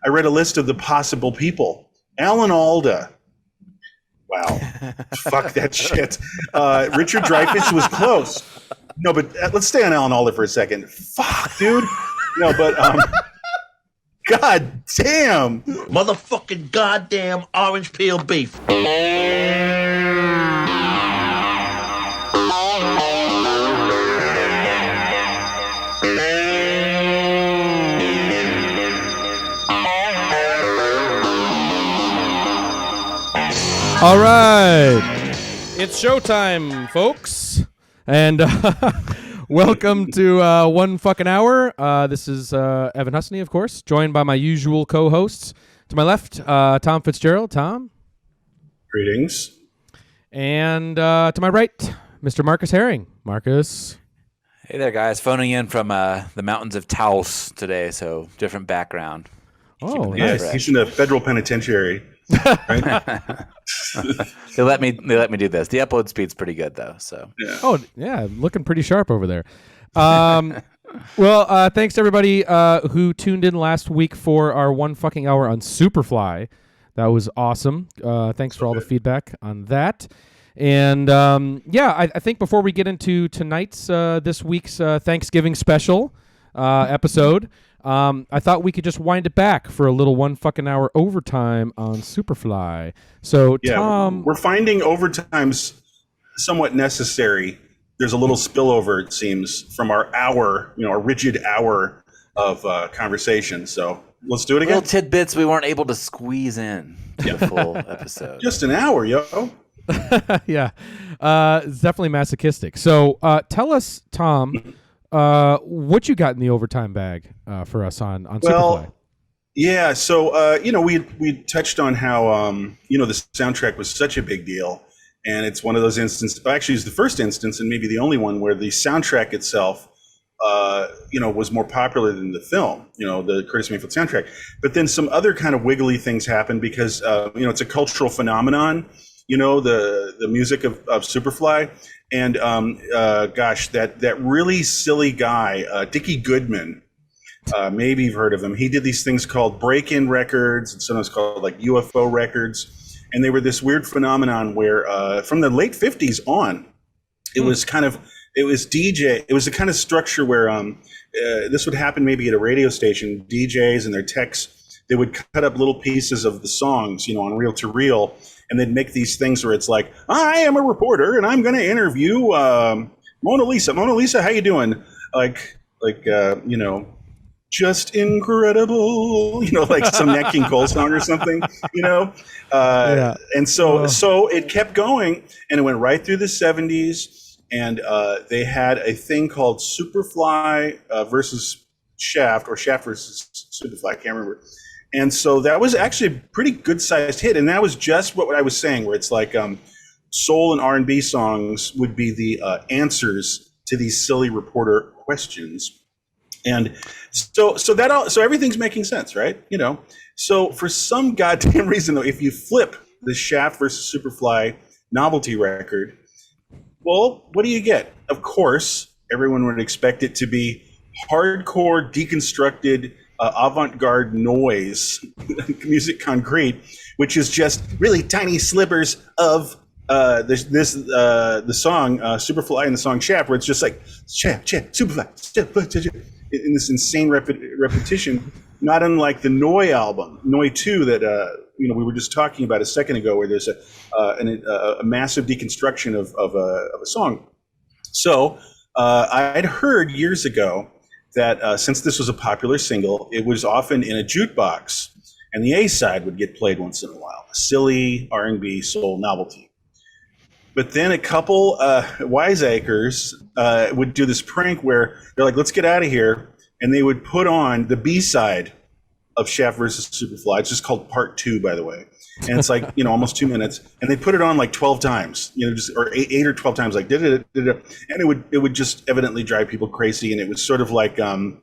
I read a list of the possible people. Alan Alda. Wow. Fuck that shit. Richard Dreyfuss was close. No, but let's stay on Alan Alda for a second. Fuck, dude. No, but God damn. Motherfucking goddamn orange peel beef. All right, it's showtime, folks, and welcome to One Fucking Hour. This is Evan Husney, of course, joined by my usual co-hosts. To my left, Tom Fitzgerald. Tom. Greetings. And to my right, Mr. Marcus Herring. Marcus. Hey there, guys. Phoning in from the mountains of Taos today, so different background. Oh, nice. He's in the federal penitentiary. Right? They let me do this. The upload speed's pretty good though. So yeah. Oh yeah, looking pretty sharp over there. Well, thanks to everybody who tuned in last week for our One Fucking Hour on Superfly. That was awesome. Thanks for all the feedback on that. And I think before we get into tonight's this week's Thanksgiving special episode. I thought we could just wind it back for a little One Fucking Hour overtime on Superfly. So, yeah, Tom... we're finding overtimes somewhat necessary. There's a little spillover, it seems, from our hour, our rigid hour of conversation. So let's do it again. Little tidbits we weren't able to squeeze in to the full episode. Just an hour, yo. Yeah, it's definitely masochistic. So tell us, Tom... what you got in the overtime bag for us on Superfly? Yeah, so we touched on how the soundtrack was such a big deal, and it's one of those instances. Actually, it's the first instance, and maybe the only one where the soundtrack itself, was more popular than the film. The Curtis Mayfield soundtrack. But then some other kind of wiggly things happened because it's a cultural phenomenon. The music of Superfly. And that really silly guy, Dickie Goodman, maybe you've heard of him. He did these things called break-in records, and sometimes called like UFO records. And they were this weird phenomenon where from the late 50s on, it was DJ. It was a kind of structure where this would happen maybe at a radio station. DJs and their techs, they would cut up little pieces of the songs, on reel to reel. And they'd make these things where it's like, I am a reporter and I'm going to interview Mona Lisa. Mona Lisa, how you doing? Just incredible. Like some Nat King Cole song or something. And so it kept going, and it went right through the 70s. And they had a thing called Superfly versus Shaft, or Shaft versus Superfly. I can't remember. And so that was actually a pretty good-sized hit, and that was just what I was saying, where it's like soul and R&B songs would be the answers to these silly reporter questions, and so everything's making sense, right? So for some goddamn reason, though, if you flip the Shaft versus Superfly novelty record, well, what do you get? Of course, everyone would expect it to be hardcore, deconstructed. Avant-garde noise, music concrete, which is just really tiny slivers of the song Superfly and the song Shaft, where it's just like Shaft, Superfly, in this insane repetition, not unlike the Noi album, Noi 2, that we were just talking about a second ago, where there's a massive deconstruction of a song. So I'd heard years ago that since this was a popular single, it was often in a jukebox, and the A-side would get played once in a while, a silly R&B soul novelty. But then a couple wiseacres would do this prank where they're like, let's get out of here, and they would put on the B-side of Shaft versus Superfly. It's just called Part 2, by the way. And it's like, almost 2 minutes. And they put it on like 12 times, or eight or 12 times, like did it. And it would just evidently drive people crazy. And it was sort of like, turn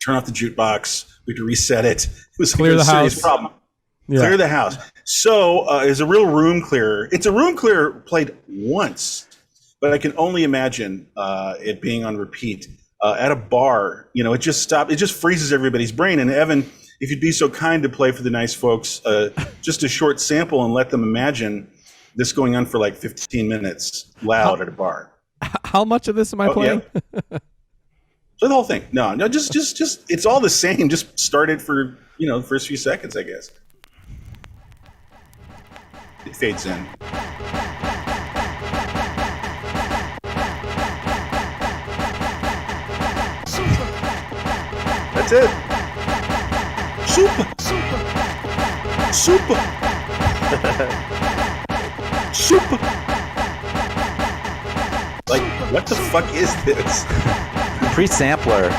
off the jukebox. We could reset it. It was clear the serious house. Problem. Yeah. Clear the house. So it's a real room clearer. It's a room clearer played once, but I can only imagine it being on repeat at a bar. It just stopped. It just freezes everybody's brain. And Evan, if you'd be so kind to play for the nice folks just a short sample and let them imagine this going on for like 15 minutes loud at a bar. How much of this am I playing? Yeah. So the whole thing. No, just it's all the same. Just start it for, the first few seconds, I guess. It fades in. That's it. Super. Like, what the fuck is this? Pre-sampler.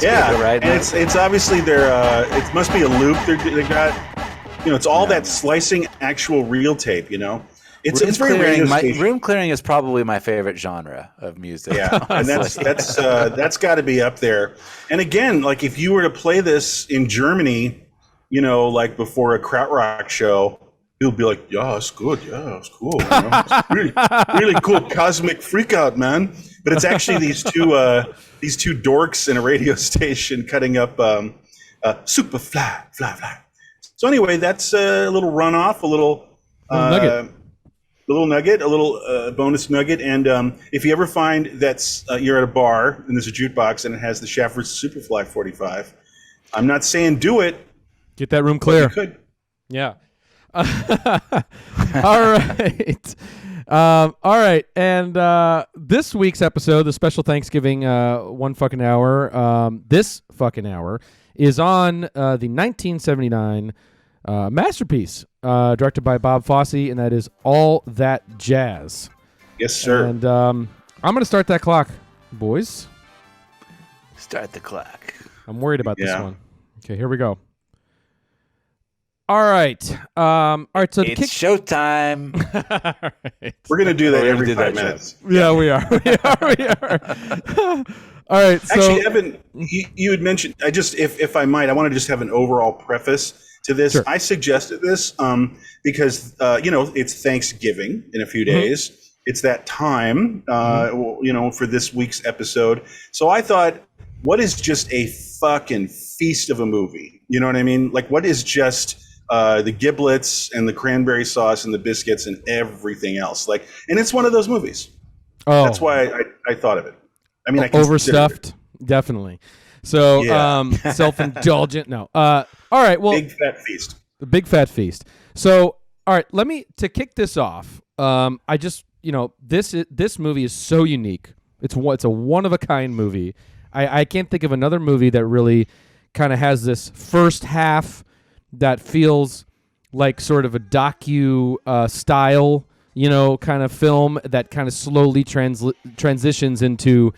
Yeah, right? And it's obviously it must be a loop. They got, it's all that slicing actual reel tape. It's very radio station. Room clearing is probably my favorite genre of music. Yeah, and that's got to be up there. And again, like if you were to play this in Germany, like before a krautrock show, people would be like, "Yeah, it's good. Yeah, it's cool. It's really, really cool cosmic freakout, man." But it's actually these two dorks in a radio station cutting up Superfly, fly. So anyway, that's a little runoff, a little nugget. A little nugget, a little bonus nugget, and if you ever find that you're at a bar and there's a jukebox and it has the Shaft vs. Superfly 45, I'm not saying do it. Get that room clear. You could. Yeah. All right. All right. And this week's episode, the special Thanksgiving 1 fucking hour, this fucking hour is on the 1979 masterpiece, directed by Bob Fosse, and that is All That Jazz. Yes, sir. And I'm going to start that clock, boys. Start the clock. I'm worried about this one. Okay, here we go. All right. All right. So it's showtime. All right. We're going to do that every 5 minutes. Yeah, we are. We are. All right. So, actually, Evan, you had mentioned, if I might, I want to just have an overall preface to this. Sure. I suggested this because it's Thanksgiving in a few days. Mm-hmm. It's that time, for this week's episode. So I thought, what is just a fucking feast of a movie? You know what I mean? Like, what is just the giblets and the cranberry sauce and the biscuits and everything else? Like, and it's one of those movies. Oh, that's why I thought of it. I mean, overstuffed, definitely. So, self-indulgent. No. All right. Well, big fat feast. The big fat feast. So, all right. To kick this off. I just, this movie is so unique. It's a one of a kind movie. I can't think of another movie that really kind of has this first half that feels like sort of a docu style, kind of film that kind of slowly transitions into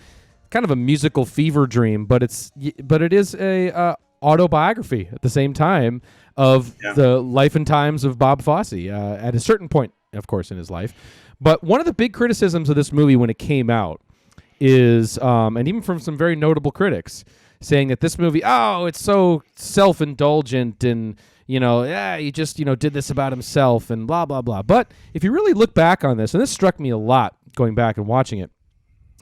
kind of a musical fever dream, but it is a autobiography at the same time of the life and times of Bob Fosse at a certain point, of course, in his life. But one of the big criticisms of this movie when it came out is, and even from some very notable critics, saying that this movie, it's so self-indulgent and, he just, did this about himself and blah, blah, blah. But if you really look back on this, and this struck me a lot going back and watching it,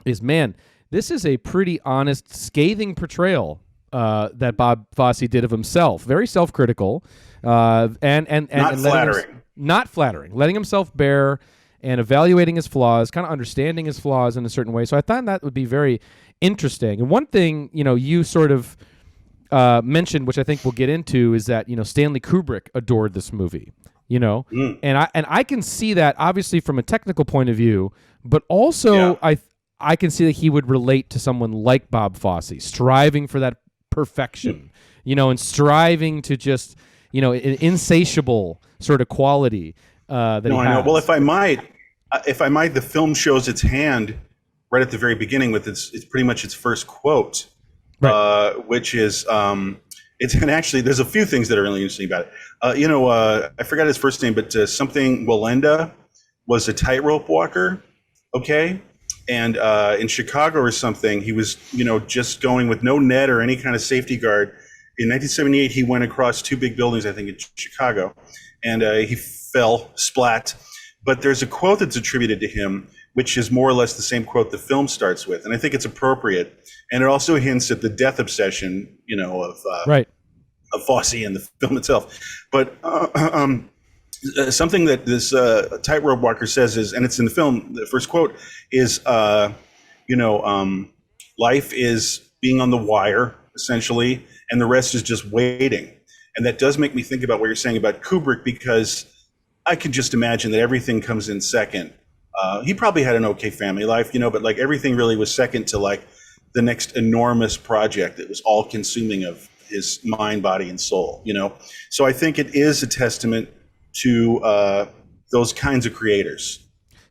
is, man, this is a pretty honest, scathing portrayal that Bob Fosse did of himself. Very self-critical. And not flattering. Not flattering. Letting himself bear and evaluating his flaws, kind of understanding his flaws in a certain way. So I thought that would be very interesting. And one thing, you sort of mentioned, which I think we'll get into, is that, Stanley Kubrick adored this movie, and I can see that obviously from a technical point of view, but also I can see that he would relate to someone like Bob Fosse, striving for that perfection, and striving to just, an insatiable sort of quality that he has. I know. Well, if I might, the film shows its hand right at the very beginning with it's pretty much its first quote, right. Which is and actually there's a few things that are really interesting about it. I forgot his first name, but something Walenda was a tightrope walker, okay, and in Chicago or something, he was just going with no net or any kind of safety guard. In 1978, he went across two big buildings, I think, in Chicago, and he fell splat. But there's a quote that's attributed to him, which is more or less the same quote the film starts with, and I think it's appropriate. And it also hints at the death obsession, Fosse and the film itself. But something that this tightrope walker says is, and it's in the film, the first quote is, life is being on the wire, essentially, and the rest is just waiting. And that does make me think about what you're saying about Kubrick, because I can just imagine that everything comes in second. He probably had an okay family life, but like everything really was second to like the next enormous project that was all consuming of his mind, body, and soul, So I think it is a testament to those kinds of creators.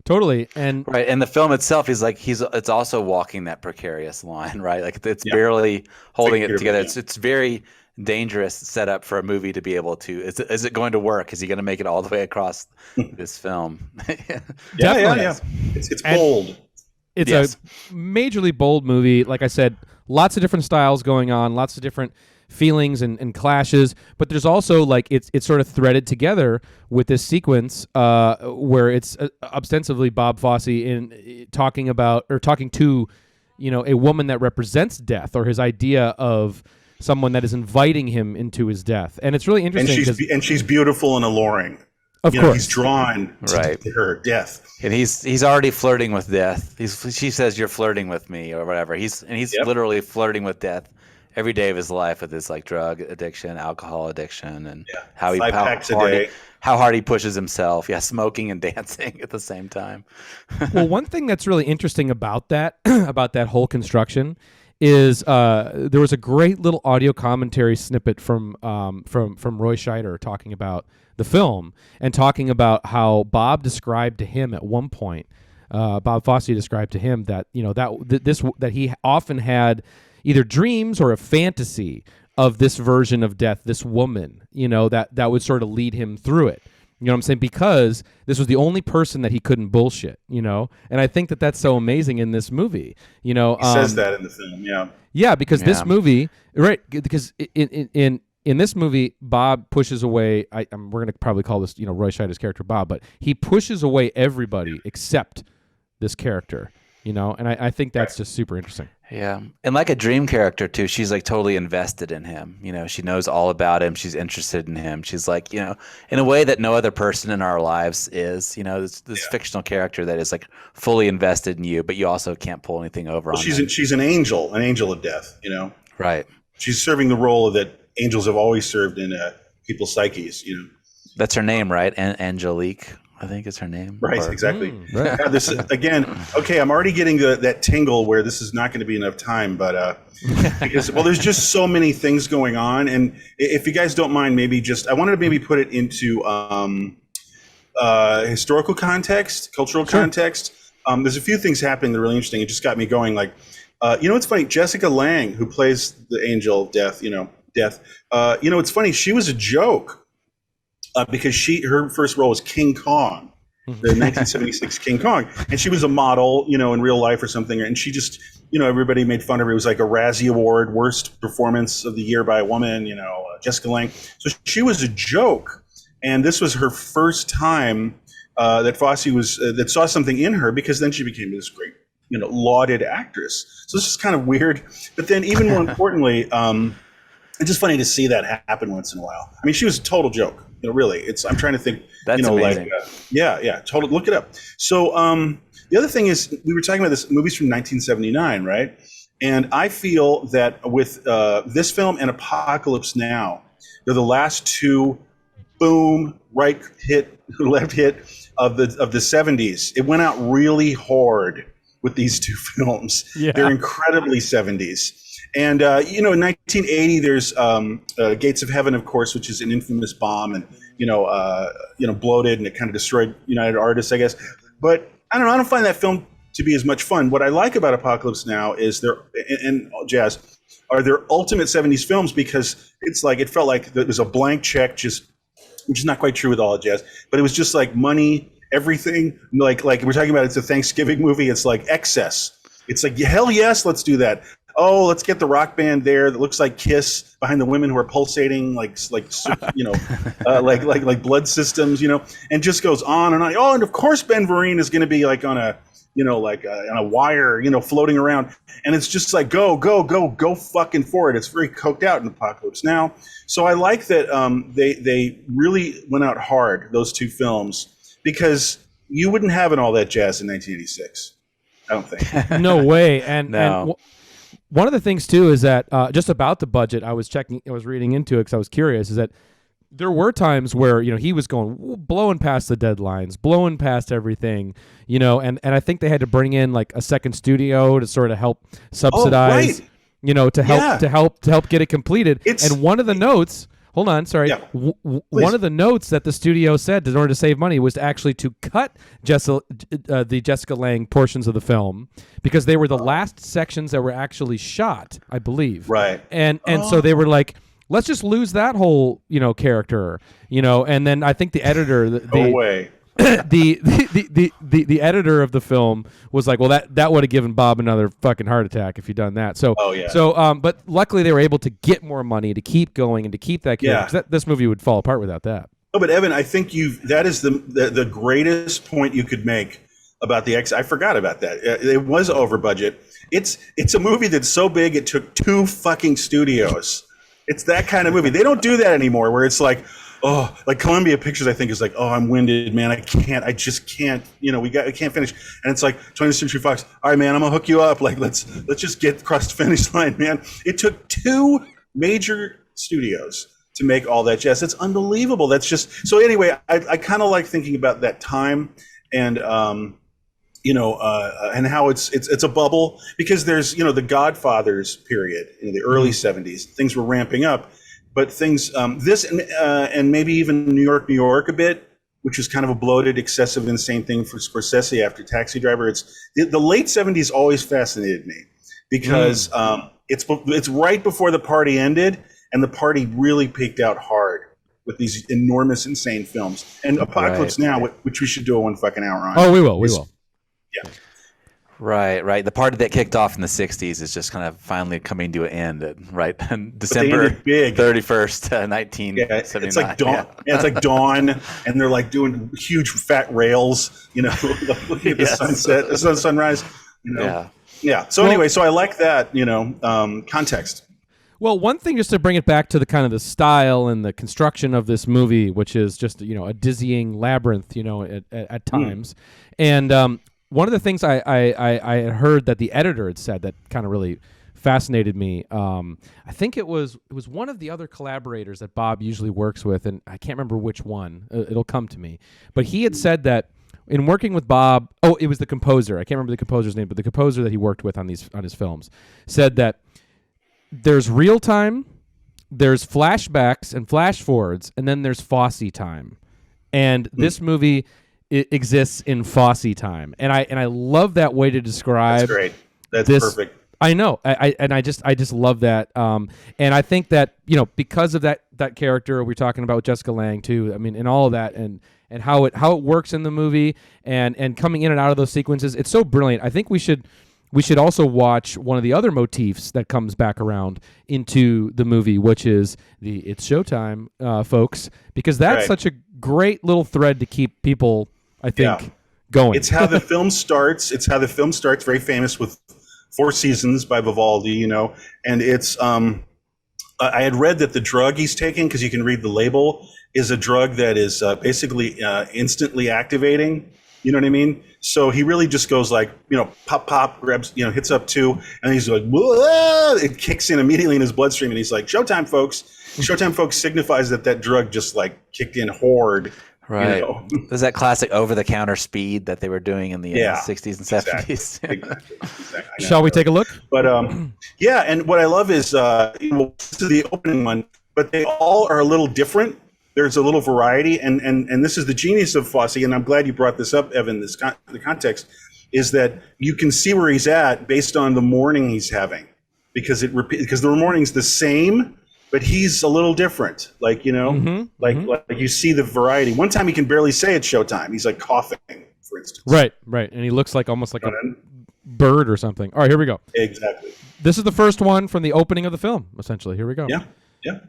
Totally. And right. And the film itself is like, it's also walking that precarious line, right? Like it's barely holding it together. It's very dangerous setup for a movie to be able to, is it going to work? Is he going to make it all the way across this film? Yeah. It's bold. It's a majorly bold movie. Like I said, lots of different styles going on, lots of different feelings and clashes, but there's also like it's sort of threaded together with this sequence where it's ostensibly Bob Fosse in talking to a woman that represents death, or his idea of someone that is inviting him into his death. And it's really interesting, and she's beautiful and alluring. Of course, he's drawn to her death, and he's already flirting with death. She says, "You're flirting with me," or whatever. He's literally flirting with death every day of his life, with his like drug addiction, alcohol addiction, and how hard he pushes himself. Yeah, smoking and dancing at the same time. Well, one thing that's really interesting about that whole construction is there was a great little audio commentary snippet from Roy Scheider talking about the film and talking about how Bob described to him at one point. Bob Fosse described to him that that he often had either dreams or a fantasy of this version of death, this woman, that would sort of lead him through it. You know what I'm saying? Because this was the only person that he couldn't bullshit, and I think that that's so amazing in this movie. He says that in the film, yeah. Yeah, because this movie, right? Because in this movie, Bob pushes away. We're going to probably call this, Roy Scheider's character Bob, but he pushes away everybody except this character, and I think that's just super interesting. Yeah. And like a dream character too, she's like totally invested in him. She knows all about him. She's interested in him. She's like, in a way that no other person in our lives is, this fictional character that is like fully invested in you, but you also can't pull anything over on them. She's an angel of death, Right. She's serving the role that angels have always served in people's psyches, That's her name, right? Angelique, I think is her name. Right, exactly. Right. Yeah, this again. Okay, I'm already getting that tingle where this is not going to be enough time, but because there's just so many things going on, and if you guys don't mind, I wanted to maybe put it into historical context, cultural context. There's a few things happening that are really interesting. It just got me going. Like, it's funny. Jessica Lange, who plays the angel Death, it's funny. She was a joke. Because her first role was King Kong, the 1976 King Kong, and she was a model, in real life or something, and she just, everybody made fun of her. It was like a Razzie Award, worst performance of the year by a woman, Jessica Lange. So she was a joke, and this was her first time that Fosse that saw something in her, because then she became this great, lauded actress. So this is kind of weird, but then even more importantly, it's just funny to see that happen once in a while. I mean, she was a total joke. Really, I'm trying to think. That's amazing. Totally. Look it up. So the other thing is, we were talking about this movies from 1979, right? And I feel that with this film and Apocalypse Now, they're the last two boom, right hit, left hit of the 70s. It went out really hard with these two films. Yeah. They're incredibly 70s. And, in 1980, there's Gates of Heaven, of course, which is an infamous bomb and, bloated, and it kind of destroyed United Artists, I guess. But I don't find that film to be as much fun. What I like about Apocalypse Now is their ultimate 70s films, because it's like, it felt like it was a blank check, which is not quite true with all of jazz, but it was just like money, everything. Like we're talking about, it's a Thanksgiving movie. It's like excess. It's like, hell yes, let's do that. Oh, let's get the rock band there that looks like Kiss behind the women who are pulsating like blood systems, and just goes on and on. Oh, and of course Ben Vereen is going to be like on a like on a wire, floating around. And it's just like, go fucking for it. It's very coked out in Apocalypse Now. So I like that they really went out hard, those two films, because you wouldn't have All That Jazz in 1986. I don't think. No way. And, no. One of the things too is that just about the budget, I was reading into it because I was curious, is that there were times where, he was blowing past the deadlines, blowing past everything, and I think they had to bring in like a second studio to sort of help subsidize, to help get it completed. And one of the notes, hold on, sorry. Yeah. One of the notes that the studio said in order to save money was actually to cut the Jessica Lange portions of the film because they were the last sections that were actually shot, I believe. Right. And so they were like, let's just lose that whole, character, and then I think the editor, the editor of the film was like, well, that would have given Bob another fucking heart attack if you'd done that. So, but luckily they were able to get more money to keep going and to keep that character. 'Cause this movie would fall apart without that. Oh, but Evan, I think that is the greatest point you could make about the X. I forgot about that. It was over budget. It's a movie that's so big it took 2 fucking studios. It's that kind of movie. They don't do that anymore where it's like, oh, like Columbia Pictures, I think, is like, oh, I'm winded, man. I just can't, we can't finish. And it's like 20th Century Fox, all right, man, I'm gonna hook you up. Like, let's just get across the finish line, man. It took 2 major studios to make All That Jazz. It's unbelievable. That's just, so anyway, I kind of like thinking about that time and, and how it's a bubble because there's, the Godfathers period in the early 70s, things were ramping up, but things, this and maybe even New York a bit, which was kind of a bloated, excessive, insane thing for Scorsese after Taxi Driver. It's the late 70s always fascinated me because it's right before the party ended and the party really peaked out hard with these enormous, insane films. And Apocalypse Now, which we should do a 1 fucking hour on. Oh, we will. Yeah. Right. The party that kicked off in the 60s is just kind of finally coming to an end, right? December 31st, 1979. It's like dawn. Yeah, it's like dawn, and they're like doing huge fat rails, looking at the sunset, the sunrise. Yeah. So anyway, so I like that, context. Well, one thing just to bring it back to the kind of the style and the construction of this movie, which is just a dizzying labyrinth, at times, and one of the things I had heard that the editor had said that kind of really fascinated me. I think it was one of the other collaborators that Bob usually works with, and I can't remember which one. It'll come to me. But he had said that in working with Bob, it was the composer. I can't remember the composer's name, but the composer that he worked with on his films said that there's real time, there's flashbacks and flash forwards, and then there's Fosse time. And this movie exists in Fosse time, and I love that way to describe. That's great. That's perfect. I know. I just love that. And I think that because of that character we're talking about with Jessica Lange too. I mean, and all of that, and how it works in the movie, and coming in and out of those sequences, it's so brilliant. I think we should also watch one of the other motifs that comes back around into the movie, which is It's Showtime, folks, because that's such a great little thread to keep people, I think, going. It's how the film starts. Very famous with Four Seasons by Vivaldi, and it's, I had read that the drug he's taking, because you can read the label, is a drug that is basically instantly activating. You know what I mean? So he really just goes like, pop, grabs, hits up 2, and he's like, whoa! It kicks in immediately in his bloodstream, and he's like, Showtime, folks. Showtime, folks signifies that drug just like kicked in hard. Right. There's that classic over-the-counter speed that they were doing in the 60s and 70s. Exactly. Shall we take a look? But and what I love is, this is the opening one, but they all are a little different. There's a little variety, and this is the genius of Fosse, and I'm glad you brought this up, Evan, the context, is that you can see where he's at based on the morning he's having, because the morning's the same, but he's a little different, like like you see the variety. One time he can barely say it's Showtime. He's like coughing, for instance. Right, and he looks like almost like a bird or something. All right, here we go. Exactly. This is the first one from the opening of the film, essentially. Here we go. Yeah.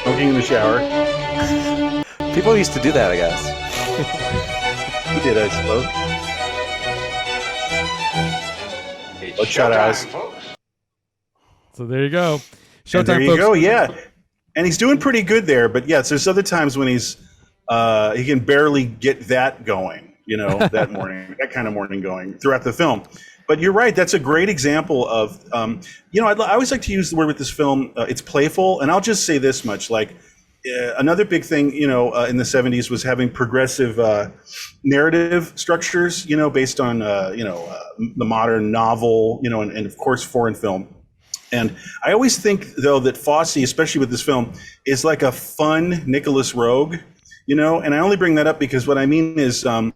Smoking in the shower. People used to do that, I guess. He did, I suppose. Bloodshot eyes. So there you go. Showtime, and there you folks. go, yeah. And he's doing pretty good there, but yes, there's other times when he can barely get that going, that morning, that kind of morning going throughout the film. But you're right, that's a great example of, I always like to use the word with this film, it's playful, and I'll just say this much, another big thing, in the 70s was having progressive narrative structures, based on, the modern novel, and of course foreign film. And I always think, though, that Fosse, especially with this film, is like a fun Nicholas Roeg, and I only bring that up because what I mean is the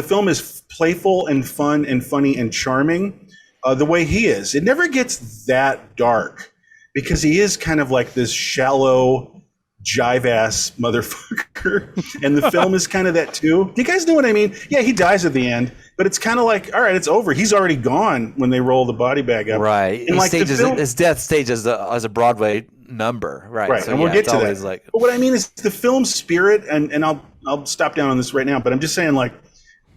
film is playful and fun and funny and charming the way he is. It never gets that dark because he is kind of like this shallow, jive-ass motherfucker, and the film is kind of that too. Do you guys know what I mean? Yeah, he dies at the end, but it's kind of like, all right, it's over. He's already gone when they roll the body bag up. Right. And his death stage as a Broadway number. Right. Right. So, and we'll get to that. But what I mean is the film's spirit, and I'll stop down on this right now, but I'm just saying,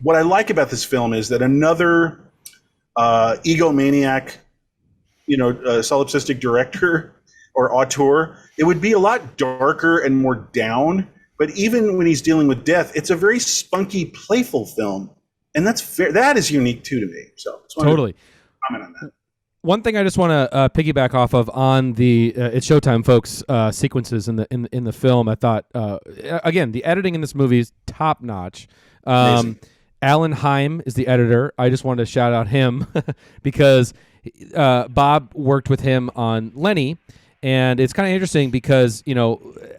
what I like about this film is that another egomaniac, solipsistic director or auteur, it would be a lot darker and more down. But even when he's dealing with death, it's a very spunky, playful film. And that's fair. That is unique too to me. So totally. Comment on that. One thing I just want to piggyback off of on the it's Showtime, folks, sequences in the film. I thought again, the editing in this movie is top notch. Alan Heim is the editor. I just wanted to shout out him because Bob worked with him on Lenny. And it's kind of interesting because,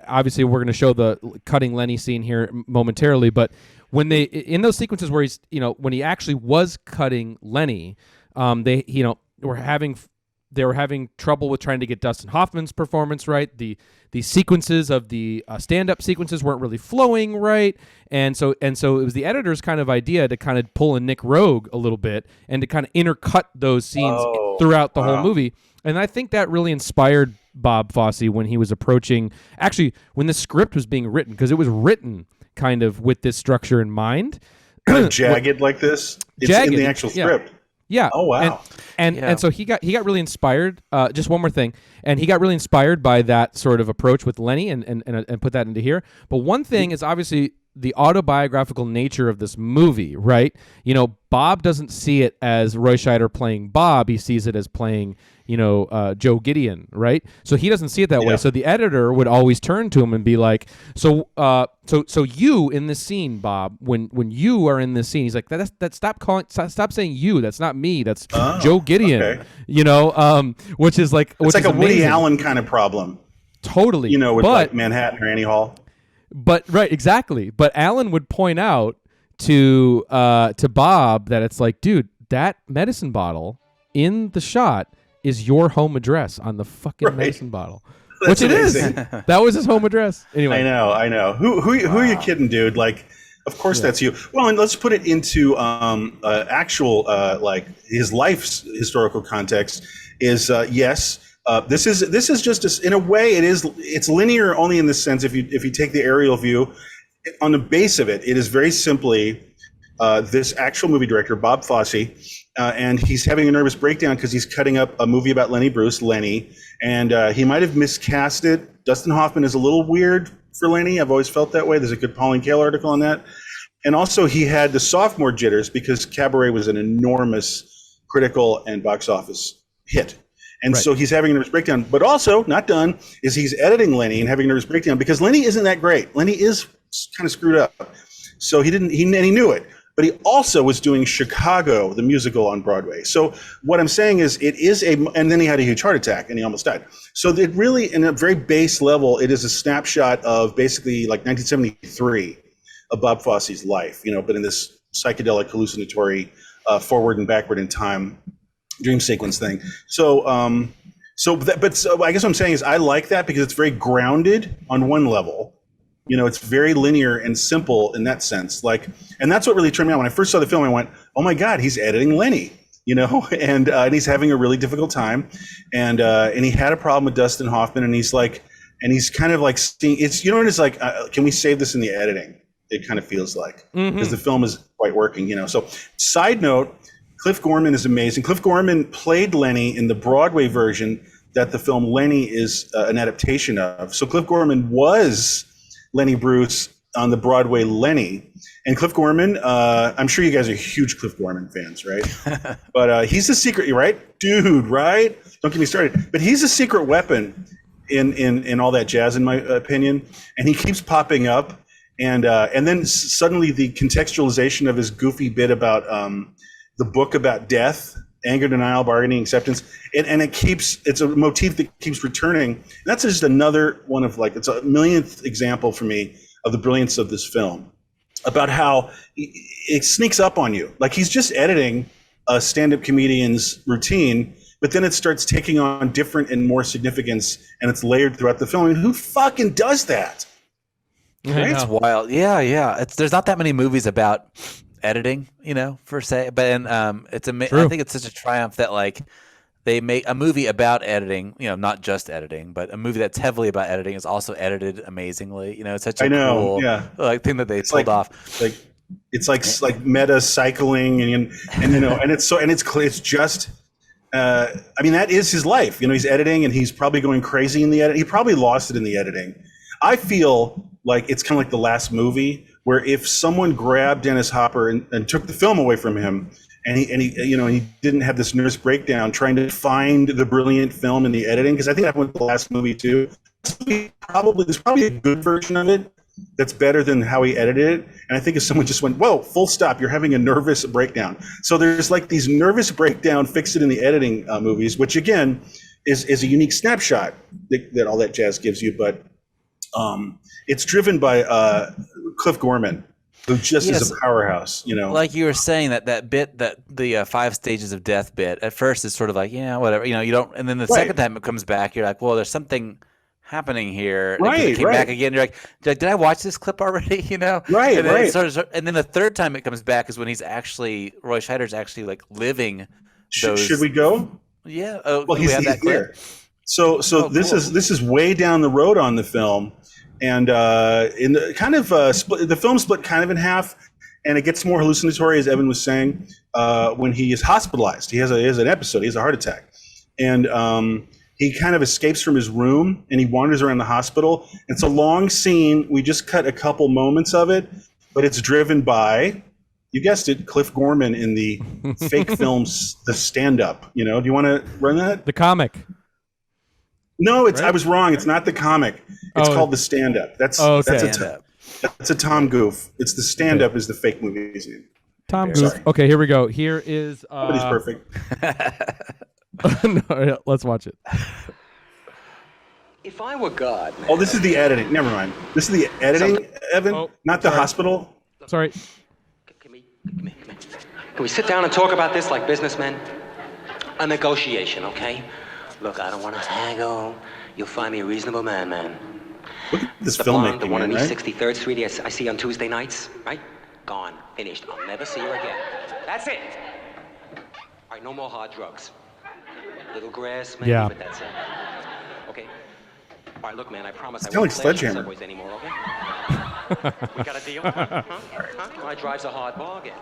obviously we're going to show the cutting Lenny scene here momentarily, but when in those sequences where he's, when he actually was cutting Lenny, they were having trouble with trying to get Dustin Hoffman's performance right. The sequences of the stand-up sequences weren't really flowing right, and so it was the editor's kind of idea to kind of pull in Nick Roeg a little bit and to kind of intercut those scenes throughout the whole movie. And I think that really inspired Bob Fosse when he was when the script was being written, because it was written kind of with this structure in mind. Jagged like this? It's jagged, in the actual script. Yeah. Oh, wow. And so he got really inspired. Just one more thing, and he got really inspired by that sort of approach with Lenny, and put that into here. But one thing is obviously the autobiographical nature of this movie, right? Bob doesn't see it as Roy Scheider playing Bob; he sees it as playing, Joe Gideon, right? So he doesn't see it that way. So the editor would always turn to him and be like, "So you in this scene, Bob, when you are in this scene," he's like, stop saying you. That's not me. That's Joe Gideon." Okay. Which is like it's like a amazing. Woody Allen kind of problem. Totally. With like Manhattan or Annie Hall. But right, exactly. But Alan would point out to Bob that it's like, dude, that medicine bottle in the shot is your home address on the fucking medicine bottle. That's which amazing. It is. That was his home address. Anyway. I know. Who are you kidding, dude? Like, of course that's you. Well, and let's put it into actual his life's historical context. Is yes. This is just in a way it's linear only in the sense if you take the aerial view. On the base of it is very simply this actual movie director, Bob Fosse, and he's having a nervous breakdown because he's cutting up a movie about Lenny Bruce, Lenny, and he might have miscast it. Dustin Hoffman is a little weird for Lenny. I've always felt that way. There's a good Pauline Kael article on that. And also he had the sophomore jitters because Cabaret was an enormous critical and box office hit. And so he's having a nervous breakdown. But also, not done, is he's editing Lenny and having a nervous breakdown because Lenny isn't that great. Lenny is kind of screwed up. So he knew it. But he also was doing Chicago, the musical on Broadway. So what I'm saying is and then he had a huge heart attack and he almost died. So it really, in a very base level, it is a snapshot of basically like 1973 of Bob Fosse's life, but in this psychedelic hallucinatory forward and backward in time dream sequence thing. So I guess what I'm saying is I like that because it's very grounded on one level, It's very linear and simple in that sense. Like, and that's what really turned me on. When I first saw the film, I went, "Oh my God, he's editing Lenny," and he's having a really difficult time, and he had a problem with Dustin Hoffman, and he's kind of like seeing it's, it's like, can we save this in the editing? It kind of feels like, because the film is quite working, So, side note, Cliff Gorman is amazing. Cliff Gorman played Lenny in the Broadway version that the film Lenny is an adaptation of. So Cliff Gorman was Lenny Bruce on the Broadway Lenny. And Cliff Gorman, I'm sure you guys are huge Cliff Gorman fans, right? But he's a secret, right? Dude, right? Don't get me started. But he's a secret weapon in all that jazz, in my opinion. And he keeps popping up. And then suddenly the contextualization of his goofy bit about the book about death, anger, denial, bargaining, acceptance, and it's a motif that keeps returning. And that's just another one of, like, it's a millionth example for me of the brilliance of this film, about how it sneaks up on you. Like, he's just editing a stand-up comedian's routine, but then it starts taking on different and more significance, and it's layered throughout the film. I mean, who fucking does that? Right? It's wild. Yeah. There's not that many movies about editing, per se, but it's I think it's such a triumph that, like, they make a movie about editing, not just editing, but a movie that's heavily about editing is also edited amazingly. It's such a cool thing that they pulled off. Like, it's like meta cycling, and it's just I mean, that is his life. He's editing, and he's probably going crazy in the edit. He probably lost it in the editing. I feel like it's kind of like The Last Movie, where if someone grabbed Dennis Hopper and took the film away from him, and he didn't have this nervous breakdown trying to find the brilliant film in the editing, because I think that went with The Last Movie too. There's probably a good version of it that's better than how he edited it. And I think if someone just went, "Whoa, full stop, you're having a nervous breakdown." So there's like these nervous breakdown, fix it in the editing movies, which again is a unique snapshot that all that jazz gives you, but. It's driven by Cliff Gorman, who just is a powerhouse, Like you were saying, that bit, that the 5 stages of death bit, at first it's sort of like, yeah, whatever, you don't, and then the second time it comes back, you're like, well, there's something happening here. Right, it came back again, you're like, did I watch this clip already? Right, and then right. And then the third time it comes back is when Roy Scheider's actually like living those. Should we go? Yeah. Well, he's here. So this is way down the road on the film. And in the kind of the film split kind of in half, and it gets more hallucinatory, as Evan was saying, when he is hospitalized. He has an episode. He has a heart attack, and he kind of escapes from his room and he wanders around the hospital. It's a long scene. We just cut a couple moments of it, but it's driven by, you guessed it, Cliff Gorman in the fake films, The Stand-Up. Do you want to run that? The comic. No, I was wrong. It's not the comic. It's called The Stand-Up. That's a Tom goof. It's The Stand-Up is the fake movie's name. Tom goof. Sorry. Okay, here we go. Here is. Nobody's perfect. No, let's watch it. If I were God. Man. Oh, this is the editing. Never mind. This is the editing, Evan, not the hospital. Sorry. Can we sit down and talk about this like businessmen? A negotiation, okay? Look, I don't want to haggle. You'll find me a reasonable man. Look at this the filmmaking, blonde, the one on right? East 63rd Street I see on Tuesday nights, right? Gone. Finished. I'll never see her again. That's it. All right, no more hard drugs. Little grass, maybe, but that's it. Okay? All right, look, man, I promise I won't like play Sledgehammer. subways anymore, okay? We got a deal? Huh? My drive's a hard bargain.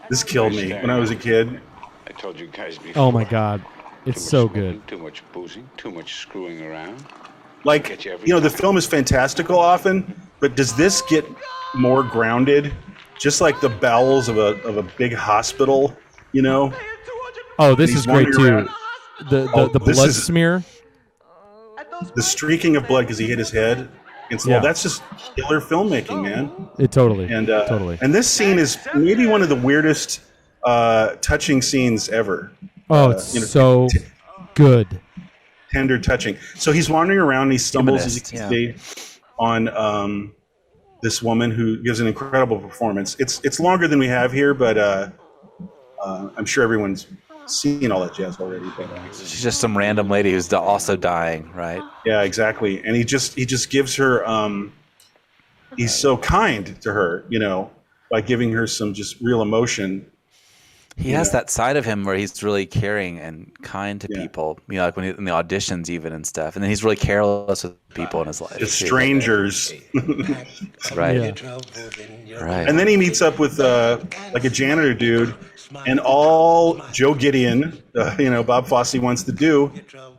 This killed me when I was a kid. I told you guys before. Oh my God, it's so good. Too much boozing, too much screwing around. Like, the film is fantastical often, but does this get more grounded? Just like the bowels of a big hospital, Oh, this is great too. The blood smear. The streaking of blood because he hit his head. Well, that's just killer filmmaking, man. It totally. And totally. And this scene is maybe one of the weirdest touching scenes ever. Oh, it's so good. Tender touching. So he's wandering around and he stumbles as you can see on this woman who gives an incredible performance. It's longer than we have here, but I'm sure everyone's seen all that jazz already. But, she's just some random lady who's also dying, right? Yeah, exactly. And he just gives her. He's so kind to her, by giving her some just real emotion. He has that side of him where he's really caring and kind to people, like when in the auditions even and stuff. And then he's really careless with people in his life. Just strangers. Right. Yeah. Right. And then he meets up with like a janitor dude, and all Joe Gideon, Bob Fosse wants to do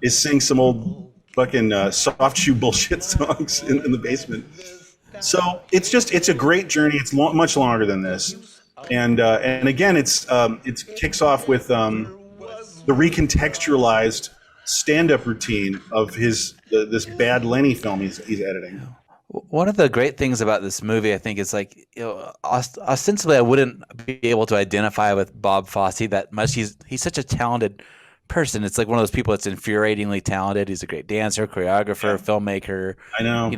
is sing some old fucking soft shoe bullshit songs in the basement. So it's a great journey. It's much longer than this. And again, it kicks off with the recontextualized stand-up routine of this bad Lenny film he's editing. One of the great things about this movie, I think, is like, ostensibly I wouldn't be able to identify with Bob Fosse that much. He's such a talented person. It's like one of those people that's infuriatingly talented. He's a great dancer, choreographer, filmmaker. I know.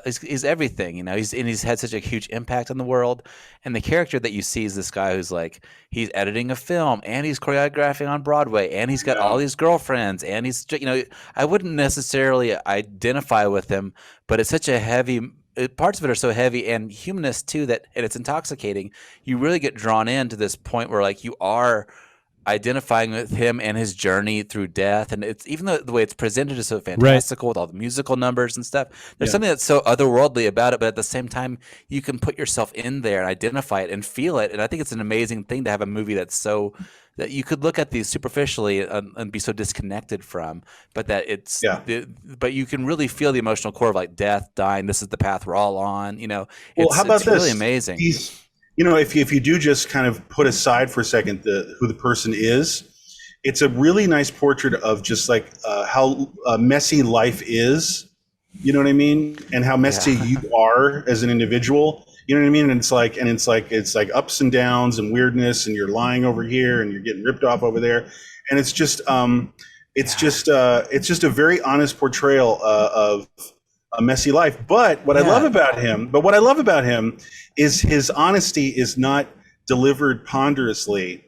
He's everything. He's had such a huge impact on the world. And the character that you see is this guy who's like, he's editing a film and he's choreographing on Broadway and he's got all these girlfriends and he's, I wouldn't necessarily identify with him, but it's such a heavy. Parts of it are so heavy and humanist too and it's intoxicating. You really get drawn into this point where like you are identifying with him and his journey through death, and it's even the way it's presented is so fantastical with all the musical numbers and stuff. There's something that's so otherworldly about it, but at the same time, you can put yourself in there and identify it and feel it. And I think it's an amazing thing to have a movie that's so that you could look at these superficially and be so disconnected from, but that but you can really feel the emotional core of like death, dying. This is the path we're all on. How about this? Really amazing. If you do just kind of put aside for a second who the person is, it's a really nice portrait of just like how messy life is. You know what I mean? And how messy you are as an individual. You know what I mean? And it's like ups and downs and weirdness, and you're lying over here and you're getting ripped off over there, and it's just a very honest portrayal of a messy life. But what I love about him is his honesty is not delivered ponderously.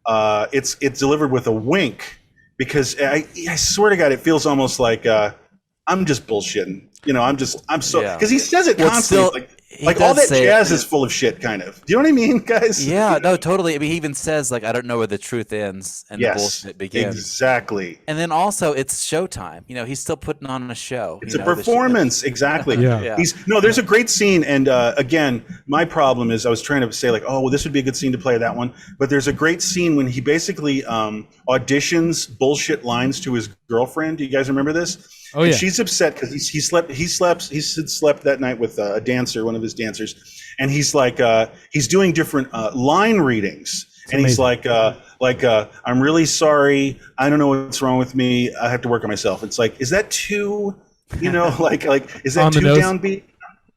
It's delivered with a wink, because I swear to God, it feels almost like I'm just bullshitting. Because he says it constantly. Like all that jazz is full of shit, kind of. Do you know what I mean, guys? Yeah, no, totally. I mean, he even says, like, I don't know where the truth ends and the bullshit begins. Exactly. And then also, it's Showtime. He's still putting on a show. It's a performance. Exactly. Yeah. There's a great scene. And again, my problem is I was trying to say, like, oh, well, this would be a good scene to play that one. But there's a great scene when he basically auditions bullshit lines to his girlfriend. Do you guys remember this? Oh, yeah. And she's upset because he slept that night with a dancer, one of his dancers, and he's like he's doing different line readings, and he's like I'm really sorry, I don't know what's wrong with me, I have to work on myself. It's like, is that too, like is that too downbeat?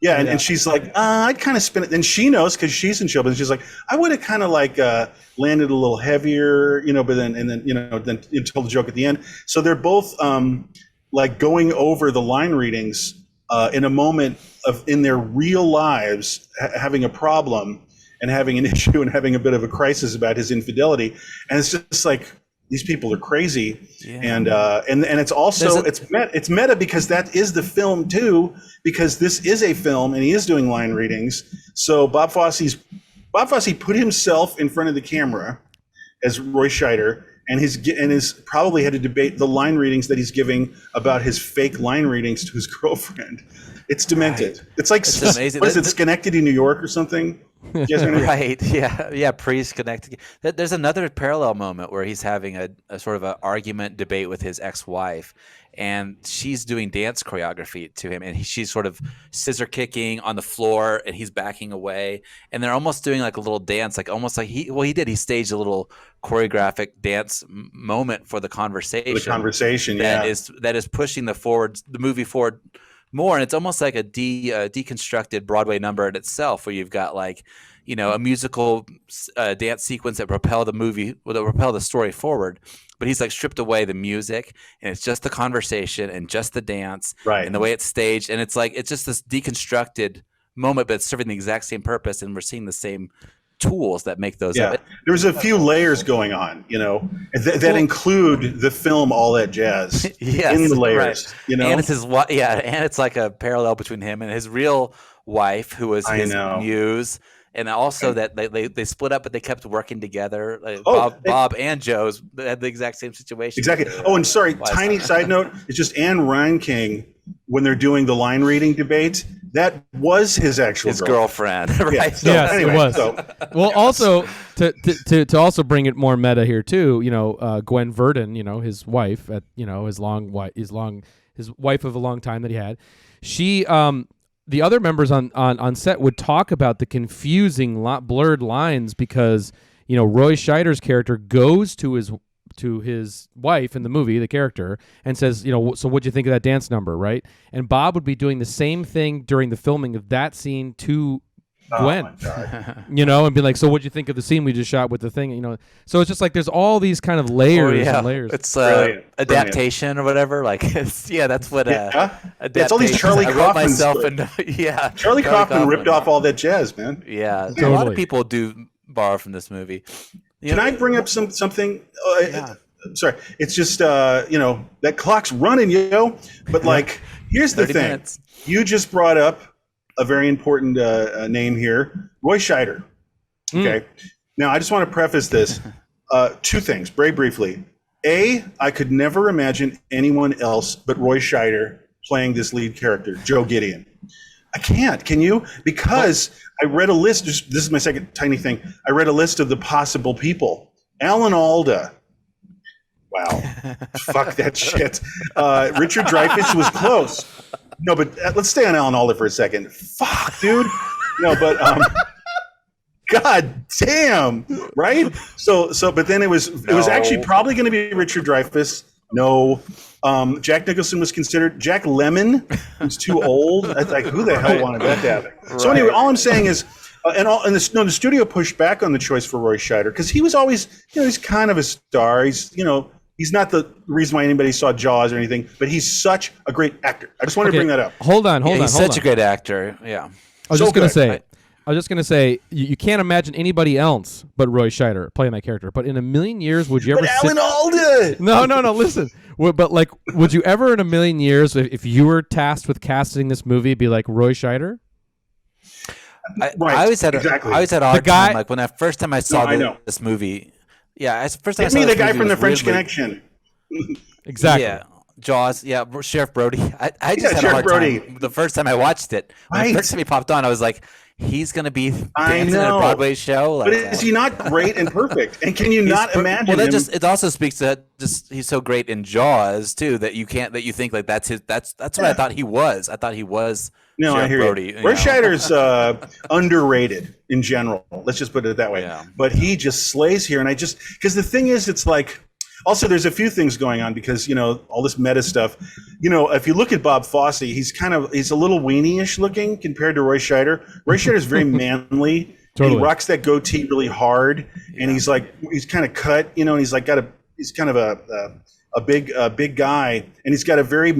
Yeah, and she's like, I'd kind of spin it. And she knows because she's in show business. She's like, I would have kind of like landed a little heavier, but then told the joke at the end. So they're both like going over the line readings in a moment in their real lives, having a problem and having an issue and having a bit of a crisis about his infidelity. And it's just like, these people are crazy. Yeah. And it's also, it's meta because that is the film too, because this is a film and he is doing line readings. So Bob Fosse put himself in front of the camera as Roy Scheider, and he's probably had to debate the line readings that he's giving about his fake line readings to his girlfriend. It's demented. Right. It's like, it's amazing. What is it, Schenectady, New York or something? Right. Yeah. Pre-Schenectady. There's another parallel moment where he's having a sort of an argument debate with his ex-wife, and she's doing dance choreography to him, and she's sort of scissor kicking on the floor, and he's backing away, and they're almost doing like a little dance, like almost like he staged a little choreographic dance moment for the conversation. That is pushing the movie forward more, and it's almost like a deconstructed Broadway number in itself, where you've got like, a musical dance sequence that propel the story forward, but he's like stripped away the music, and it's just the conversation and just the dance, right, and the way it's staged, and it's just this deconstructed moment, but it's serving the exact same purpose, and we're seeing the same tools that make those. Yeah, there's a few layers going on, that include the film, all that jazz in the layers, right. And it's and it's like a parallel between him and his real wife, who was his muse. And also that they split up, but they kept working together. Bob and Joe's had the exact same situation. Exactly. Oh, and sorry, tiny side note. It's just Anne Reinking, when they're doing the line reading debate, that was his actual girlfriend. Right? Yeah, so, yes, anyway, it was. Well, also to also bring it more meta here too, Gwen Verdon, his wife his wife of a long time that he had, she the other members on set would talk about the confusing blurred lines because Roy Scheider's character goes to his wife in the movie, the character, and says, so what'd you think of that dance number, right? And Bob would be doing the same thing during the filming of that scene to Gwen, and be like, so what'd you think of the scene we just shot with the thing, So it's just like there's all these kind of layers and layers. It's adaptation or whatever. Like that's what. It's all these Charlie Kaufman stuff. Charlie Kaufman ripped off all that jazz, man. Yeah, totally. A lot of people do borrow from this movie. Can I bring up something? Sorry, it's just that clock's running, But here's the thing: minutes. You just brought up a very important name here, Roy Scheider. Okay, now I just want to preface this: two things, very briefly. A, I could never imagine anyone else but Roy Scheider playing this lead character, Joe Gideon. I can't. Can you? Because I read a list. This is my second tiny thing. I read a list of the possible people. Alan Alda. Wow. Fuck that shit. Richard Dreyfuss was close. No, but let's stay on Alan Alda for a second. Fuck, dude. No, but God damn, right? So, but then it was actually probably going to be Richard Dreyfuss. No. Jack Nicholson was considered. Jack Lemmon was too old. I was like, who the hell wanted that to happen? Right. So anyway, all I'm saying is, the studio pushed back on the choice for Roy Scheider because he was always, he's kind of a star. He's, he's not the reason why anybody saw Jaws or anything, but he's such a great actor. I just wanted to bring that up. Hold on. He's such a great actor. Yeah. I was just gonna say, you can't imagine anybody else but Roy Scheider playing that character. But in a million years, would you ever? But Alan Alda. No. Listen. But would you ever in a million years, if you were tasked with casting this movie, be like Roy Scheider? I always had a hard time. Like when first time I saw this movie. Yeah, first time I saw the guy from The French Connection. Exactly. Yeah. Jaws, Sheriff Brody. I just had a hard time the first time I watched it. The first time he popped on, I was like, he's going to be dancing in a Broadway show. But is he not great and perfect? And can you not imagine him? It also speaks to he's so great in Jaws too that you think like that's what I thought he was. I thought he was. No, Sheriff I hear Brody, you. Roy Scheider's underrated in general. Let's just put it that way. Yeah. But he just slays here, and because the thing is, it's like. Also, there's a few things going on because, all this meta stuff, if you look at Bob Fosse, he's a little weenie-ish looking compared to Roy Scheider. Roy Scheider's very manly. Totally. And he rocks that goatee really hard. And he's kind of cut, and he's kind of a big guy, and he's got a very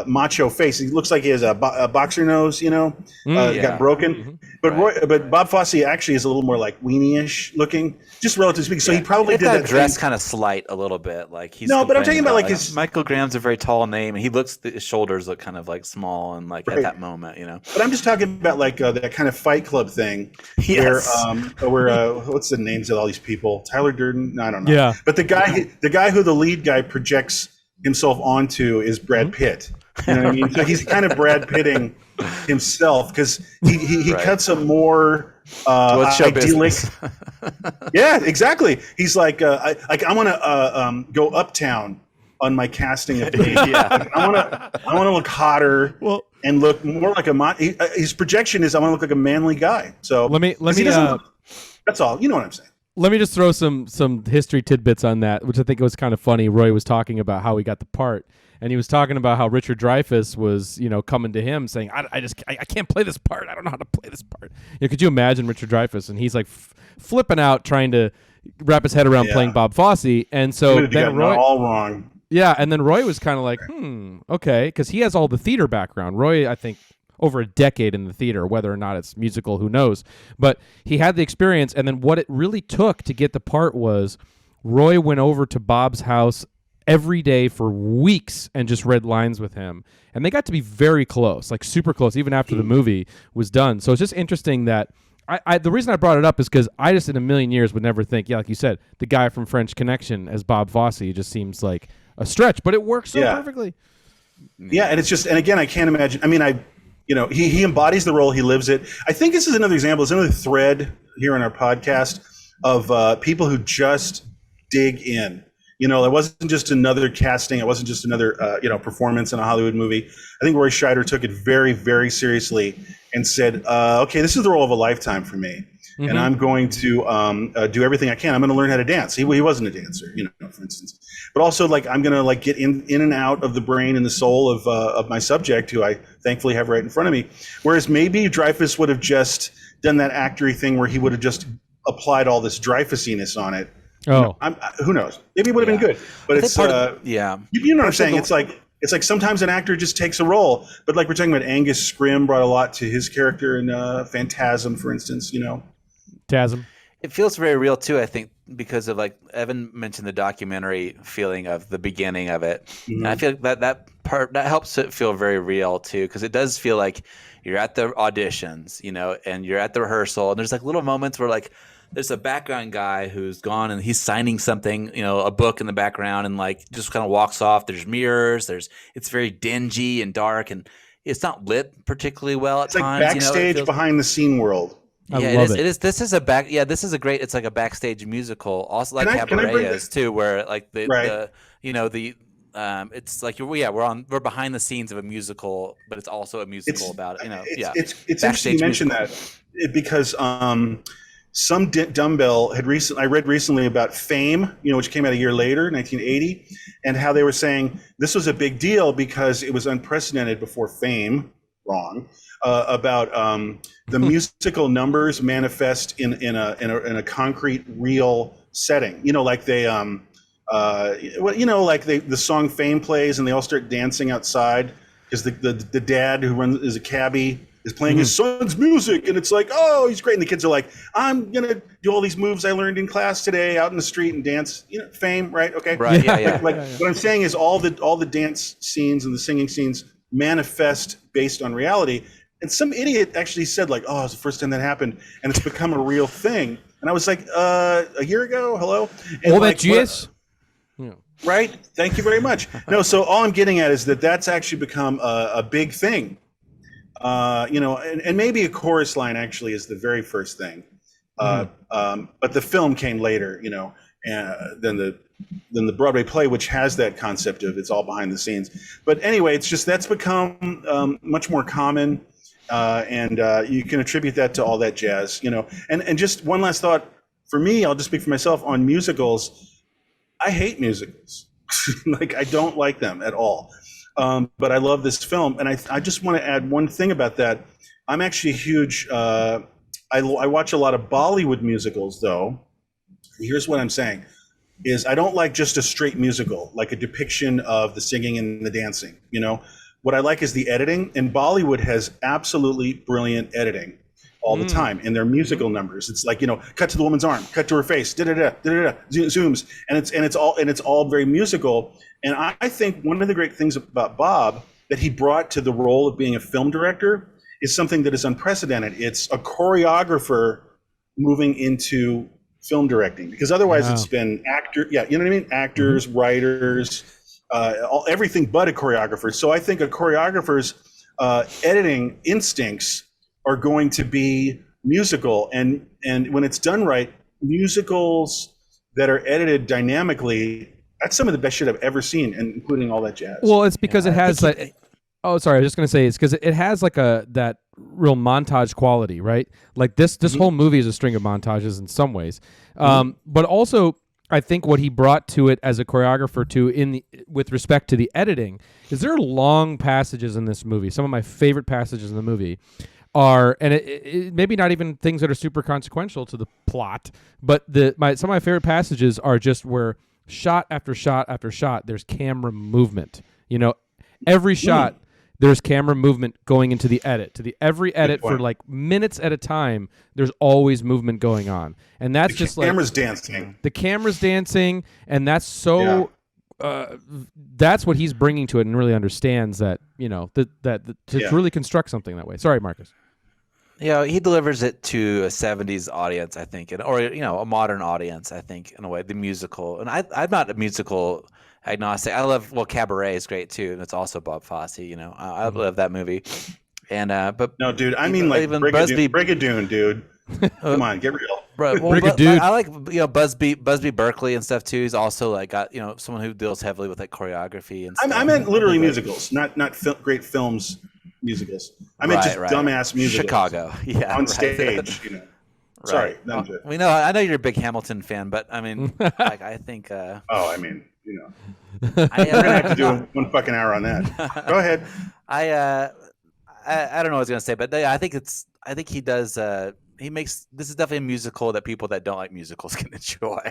macho face. He looks like he has a boxer nose, got broken. Mm-hmm. But Bob Fosse actually is a little more like weenie-ish looking, just relatively speaking. So he probably did that dress kind of slight a little bit, like he's. No, but I'm talking about like his. Michael Graham's a very tall name, and his shoulders look kind of like small and like at that moment, But I'm just talking about like that kind of Fight Club thing, where what's the names of all these people? Tyler Durden? No, I don't know. Yeah. But the guy who the lead guy projects himself onto is Brad Pitt. You know what I mean? So he's kind of Brad Pitting himself because he cuts a more idyllic. Yeah, exactly. He's like I want to go uptown on my casting of me. I want to look hotter and look more like his projection is I want to look like a manly guy. So let me that's all. You know what I'm saying. Let me just throw some history tidbits on that, which I think was kind of funny. Roy was talking about how he got the part, and he was talking about how Richard Dreyfuss was, coming to him saying, I can't play this part. I don't know how to play this part. Could you imagine Richard Dreyfuss? And he's like flipping out, trying to wrap his head around playing Bob Fosse. And so then Roy all wrong. Yeah, and then Roy was kind of like, okay, because he has all the theater background. Roy, I think, over a decade in the theater. Whether or not it's musical, who knows? But he had the experience, and then what it really took to get the part was Roy went over to Bob's house every day for weeks and just read lines with him. And they got to be very close, like super close, even after the movie was done. So it's just interesting that the reason I brought it up is because I just in a million years would never think, like you said, the guy from French Connection as Bob Fosse just seems like a stretch, but it works so perfectly. Yeah, and it's just, and again, I can't imagine. I mean, he embodies the role, he lives it. I think this is another example, it's another thread here in our podcast of people who just dig in. It wasn't just another casting. It wasn't just another, performance in a Hollywood movie. I think Roy Scheider took it very, very seriously and said, okay, this is the role of a lifetime for me. Mm-hmm. And I'm going to do everything I can. I'm going to learn how to dance. He wasn't a dancer, for instance. But also, I'm going to get in and out of the brain and the soul of my subject, who I thankfully have right in front of me. Whereas maybe Dreyfuss would have just done that actory thing where he would have just applied all this Dreyfussiness on it. Oh, who knows? Maybe it would have been good, but it's you know what I'm saying. It's like sometimes an actor just takes a role, but like we're talking about, Angus Scrimm brought a lot to his character in Phantasm, for instance. Tasm. It feels very real too, I think, because of Evan mentioned the documentary feeling of the beginning of it. Mm-hmm. And I feel like that part that helps it feel very real too, because it does feel like you're at the auditions, and you're at the rehearsal, and there's little moments where there's a background guy who's gone and he's signing something, a book in the background, and just kind of walks off. There's mirrors. It's very dingy and dark, and it's not lit particularly well at times. It's backstage, behind the scene world. It is. This is a great. It's like a backstage musical, also like Cabaret is too, where it's like we're behind the scenes of a musical, but it's also a musical about It's interesting you mention that because some dumbbell I read recently about Fame, which came out a year later, 1980, and how they were saying this was a big deal because it was unprecedented before Fame. Wrong. About the musical numbers manifest in a concrete, real setting. The song Fame plays and they all start dancing outside because the dad who is a cabbie is playing his son's music, and it's like, oh, he's great, and the kids are like, I'm gonna do all these moves I learned in class today out in the street and dance. Fame, right? Okay, right, yeah. What I'm saying is all the dance scenes and the singing scenes manifest based on reality. And some idiot actually said oh, it's the first time that happened, and it's become a real thing. And I was like, a year ago, hello? And right? Thank you very much. No, so all I'm getting at is that's actually become a big thing. And maybe a chorus line actually is the very first thing. But the film came later, and than the Broadway play, which has that concept of it's all behind the scenes. But anyway, it's just that's become much more common. And you can attribute that to all that jazz, and just one last thought for me, I'll just speak for myself on musicals. I hate musicals. I don't like them at all. But I love this film. And I just want to add one thing about that. I'm actually a huge, I watch a lot of Bollywood musicals though. Here's what I'm saying is I don't like just a straight musical, like a depiction of the singing and the dancing, What I like is the editing, and Bollywood has absolutely brilliant editing all the time in their musical numbers. It's cut to the woman's arm, cut to her face, zooms, and it's all very musical. And I think one of the great things about Bob that he brought to the role of being a film director is something that is unprecedented. It's a choreographer moving into film directing, because otherwise it's been actors, writers, everything but a choreographer. So I think a choreographer's editing instincts are going to be musical, and when it's done right, musicals that are edited dynamically, that's some of the best shit I've ever seen, including all that jazz. Well, it's because it has like, oh, sorry, I was just gonna say it's because it has like that real montage quality, right? Like this whole movie is a string of montages in some ways, but also I think what he brought to it as a choreographer with respect to the editing is there are long passages in this movie. Some of my favorite passages in the movie are, and it maybe not even things that are super consequential to the plot, but some of my favorite passages are just where shot after shot after shot, there's camera movement. Every shot there's camera movement going into the edit. Every edit for like minutes at a time, there's always movement going on. And that's just like... The camera's dancing, and that's so... that's what he's bringing to it, and really understands that, to really construct something that way. Sorry, Marcus. He delivers it to a 70s audience, I think, or a modern audience, I think, in a way, the musical. And I'm not a musical agnostic. I love Cabaret is great too, and it's also Bob Fosse. I love that movie. And but no, dude, I mean like Brigadoon, dude. Come on, get real. Right, I like Busby Berkeley and stuff too. He's also like got someone who deals heavily with like choreography and stuff. I meant literally musicals, not great films. Musicals. I meant just dumbass musicals. Chicago, on stage. Sorry, we know. I know you're a big Hamilton fan, but I mean, like I think. I mean, we're gonna have to do one fucking hour on that. Go ahead. I don't know what I was gonna say, but I think he does. He makes this is definitely a musical that people that don't like musicals can enjoy.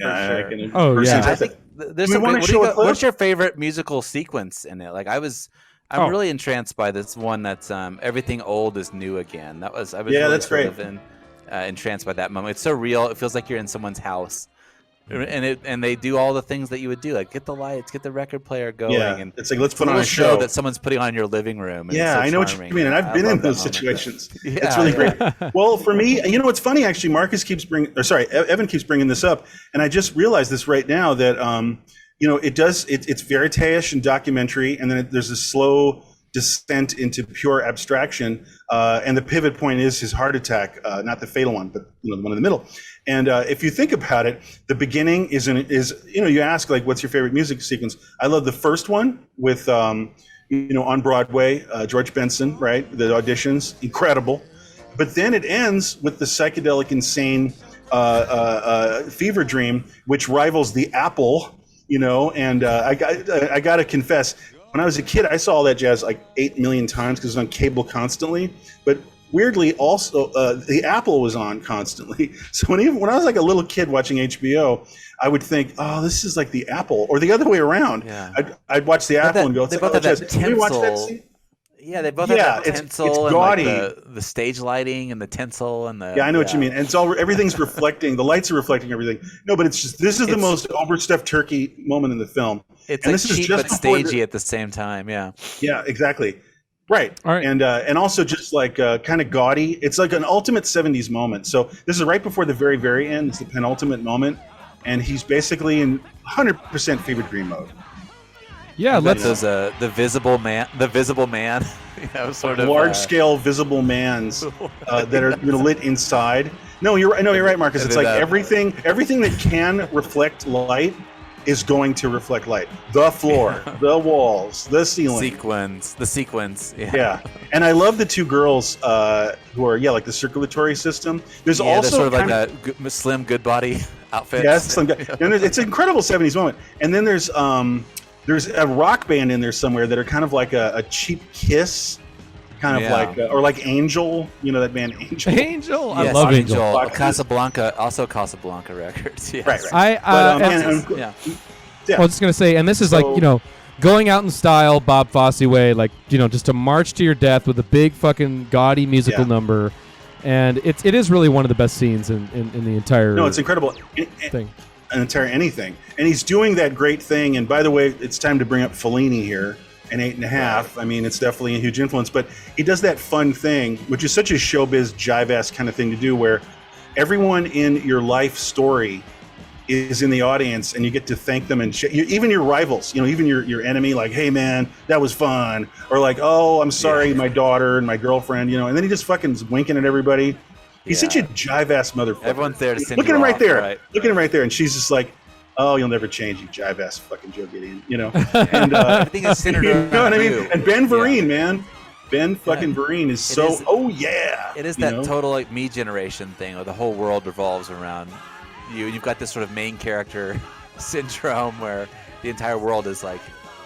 I think there's what's your favorite musical sequence in it? Like I'm really entranced by this one that's everything old is new again. I was really that's great. Entranced by that moment. It's so real. It feels like you're in someone's house, and they do all the things that you would do, like get the lights, get the record player going, and it's like let's put on a show that someone's putting on your living room. And I know what you mean, and I've been in those situations. It's really great. Well, for me, what's funny actually, Evan keeps bringing this up, and I just realized this right now that it's verite-ish and documentary, and then there's a slow descent into pure abstraction, and the pivot point is his heart attack, not the fatal one, but the one in the middle. And if you think about it, the beginning is you ask like, what's your favorite music sequence? I love the first one with on Broadway, George Benson, right? The auditions, incredible. But then it ends with the psychedelic, insane fever dream, which rivals the Apple. And I got to confess, when I was a kid, I saw all that jazz like 8 million times because it was on cable constantly. But weirdly, also, the Apple was on constantly. So when I was like a little kid watching HBO, I would think, oh, this is like the Apple, or the other way around. Yeah. I'd watch the Apple and go, they both have that Can you watch that scene? Yeah, they both have that tinsel it's gaudy. And like the stage lighting and the tinsel and the. Yeah, I know what you mean. And it's everything's reflecting. The lights are reflecting everything. No, but it's just this is the most overstuffed turkey moment in the film. It's like cheap but stagey at the same time. Yeah. Yeah, exactly. Right. All right. And also just like kind of gaudy. It's like an ultimate 70s moment. So this is right before the very, very end. It's the penultimate moment, and he's basically in 100% fever dream mode. Yeah, let's the visible man, sort of large scale visible mans that are lit inside. No, you're right, Marcus. It's like everything that can reflect light is going to reflect light. The floor, the walls, the ceiling. The sequence. Yeah. And I love the two girls who are like the circulatory system. There's also sort of like a slim good body outfit. Yeah, slim guy. And it's an incredible 70s moment. And then there's a rock band in there somewhere that are kind of like a cheap Kiss, kind of like or like Angel, that band Angel. Angel, I love Angel. Casablanca records. Yes. Right. I was just gonna say, and this is going out in style, Bob Fosse way, like just to march to your death with a big fucking gaudy musical number, and it is really one of the best scenes in the entire. No, it's incredible thing. An entire anything, and he's doing that great thing. And by the way, it's time to bring up Fellini here and 8.5. I mean, it's definitely a huge influence, but he does that fun thing, which is such a showbiz jive-ass kind of thing to do, where everyone in your life story is in the audience, and you get to thank them, and even your rivals, even your enemy, like, hey man, that was fun, or like, oh, I'm sorry, my daughter and my girlfriend, and then he just fucking is winking at everybody. He's such a jive-ass motherfucker. Everyone's there to send Look at him right there. Right. Look at him right there. And she's just like, oh, you'll never change, you jive-ass fucking Joe Gideon. And I think it's centered around what I mean? And Ben Vereen, man. Ben fucking Vereen is so, It is that total like me generation thing, where the whole world revolves around you. You've got this sort of main character syndrome where the entire world is like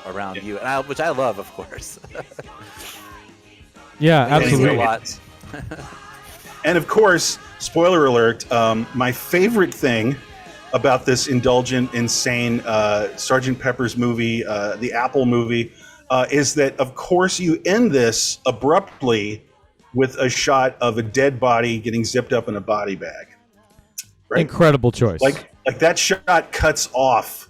around you, and which I love, of course. Yeah, absolutely. A lot. And of course, spoiler alert, my favorite thing about this indulgent, insane Sgt. Pepper's movie, the Apple movie, is that, of course, you end this abruptly with a shot of a dead body getting zipped up in a body bag. Right? Incredible choice. Like that shot cuts off.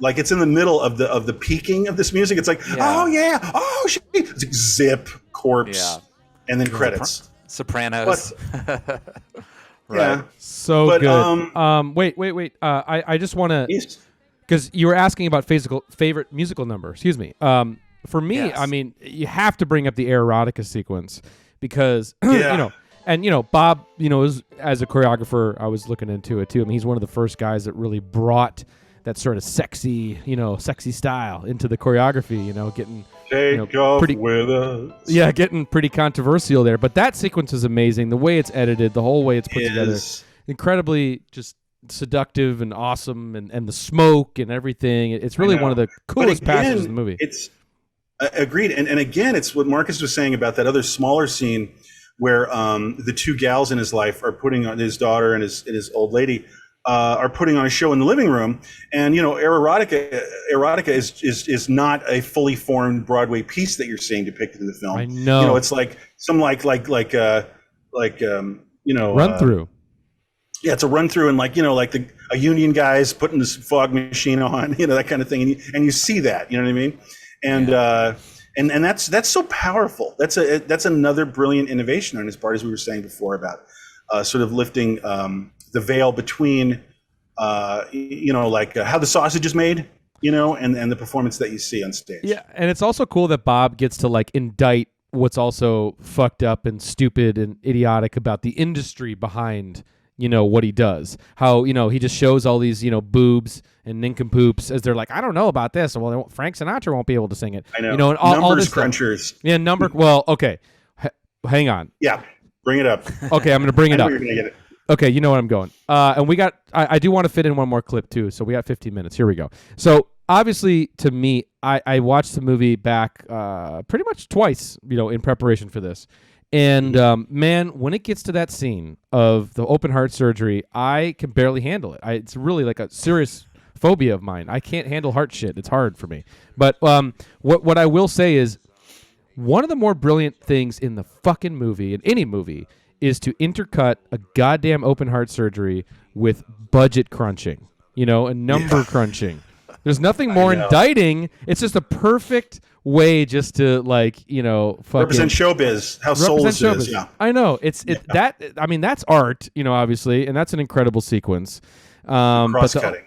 Like it's in the middle of the peaking of this music. It's like, oh yeah, oh shit, it's like zip, corpse, and then credits. Sopranos. But, right. Yeah. So good. Wait. I just want to, because you were asking about favorite musical number. Excuse me. For me, I mean, you have to bring up the Errotica sequence because Bob, as a choreographer, I was looking into it too. I mean, he's one of the first guys that really brought that sort of sexy style into the choreography. Getting pretty with us. Yeah, getting pretty controversial there. But that sequence is amazing. The way it's edited, the whole way it's put together, incredibly just seductive and awesome, and the smoke and everything. It's really one of the coolest passages in the movie. It's agreed, and again, it's what Marcus was saying about that other smaller scene where the two gals in his life are putting on his daughter and his old lady. Are putting on a show in the living room, and Errotica is not a fully formed Broadway piece that you're seeing depicted in the film. I know. It's like some like run through. Yeah, it's a run through, and a union guy's putting this fog machine on, that kind of thing, and you see that, you know what I mean, and that's so powerful. That's another brilliant innovation on his part, as we were saying before about sort of lifting. The veil between, how the sausage is made, and the performance that you see on stage. Yeah, and it's also cool that Bob gets to indict what's also fucked up and stupid and idiotic about the industry behind, what he does. How, he just shows all these, boobs and nincompoops as they're like, I don't know about this. Well, Frank Sinatra won't be able to sing it. I know. And all this crunchers. Stuff. Yeah, well, okay. Hang on. Yeah, bring it up. Okay, I'm going to bring it up. You're going to get it. Okay, you know what I'm going. And we got, I do want to fit in one more clip too. So we got 15 minutes. Here we go. So obviously to me, I watched the movie back pretty much twice, in preparation for this. And man, when it gets to that scene of the open heart surgery, I can barely handle it. It's really like a serious phobia of mine. I can't handle heart shit. It's hard for me. But what I will say is one of the more brilliant things in the fucking movie, in any movie, is to intercut a goddamn open heart surgery with budget crunching, and number crunching. There's nothing more indicting. It's just a perfect way just to fucking represent showbiz, how soulless it is. Yeah, I know. That's art, obviously, and that's an incredible sequence. Cross-cutting.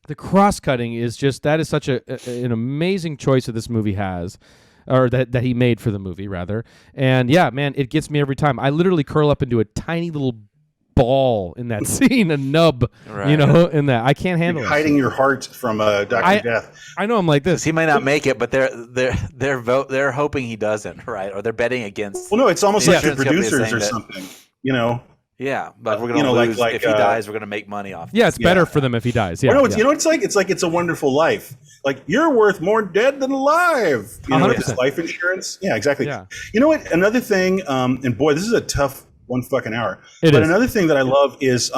The cross-cutting is just, that is such an amazing choice that this movie has. Or that he made for the movie, rather. And yeah, man, it gets me every time. I literally curl up into a tiny little ball in that scene, a nub, in that. I can't handle it. Hiding your heart from Dr. Death. I know I'm like this. He might not make it, but they're hoping he doesn't, right? Or they're betting against. Well, no, it's almost like the producers or something, Yeah, but we're gonna lose if he dies. We're gonna make money off. Yeah, it's better for them if he dies. Yeah, it's like It's a Wonderful Life. Like, you're worth more dead than alive. It's life insurance. Yeah, exactly. Yeah. You know what? Another thing, and boy, this is a tough 1 fucking hour. Another thing that I love is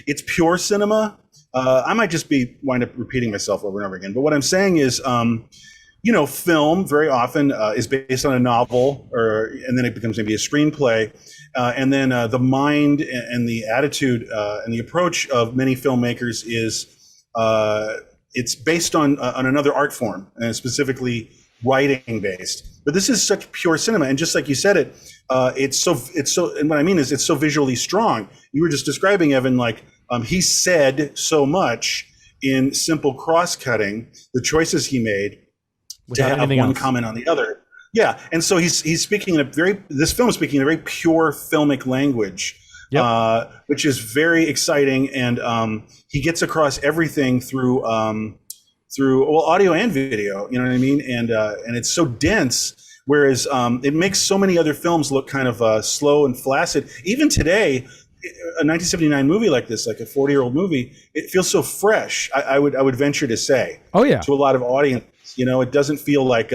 it's pure cinema. I might just wind up repeating myself over and over again. But what I'm saying is, film very often is based on a novel, and then it becomes maybe a screenplay. And then the mind and the attitude and the approach of many filmmakers is it's based on another art form, and specifically writing based. But this is such pure cinema, and just like you said it's so. And what I mean is, it's so visually strong. You were just describing, Evan, he said so much in simple cross-cutting, the choices he made to have one comment on the other. Yeah, and so he's speaking this film is speaking in a very pure filmic language, which is very exciting, and he gets across everything through audio and video. You know what I mean? And it's so dense, whereas it makes so many other films look kind of slow and flaccid. Even today, a 1979 movie like this, like a 40-year-old movie, it feels so fresh. I would venture to say. Oh yeah. To a lot of audiences, it doesn't feel like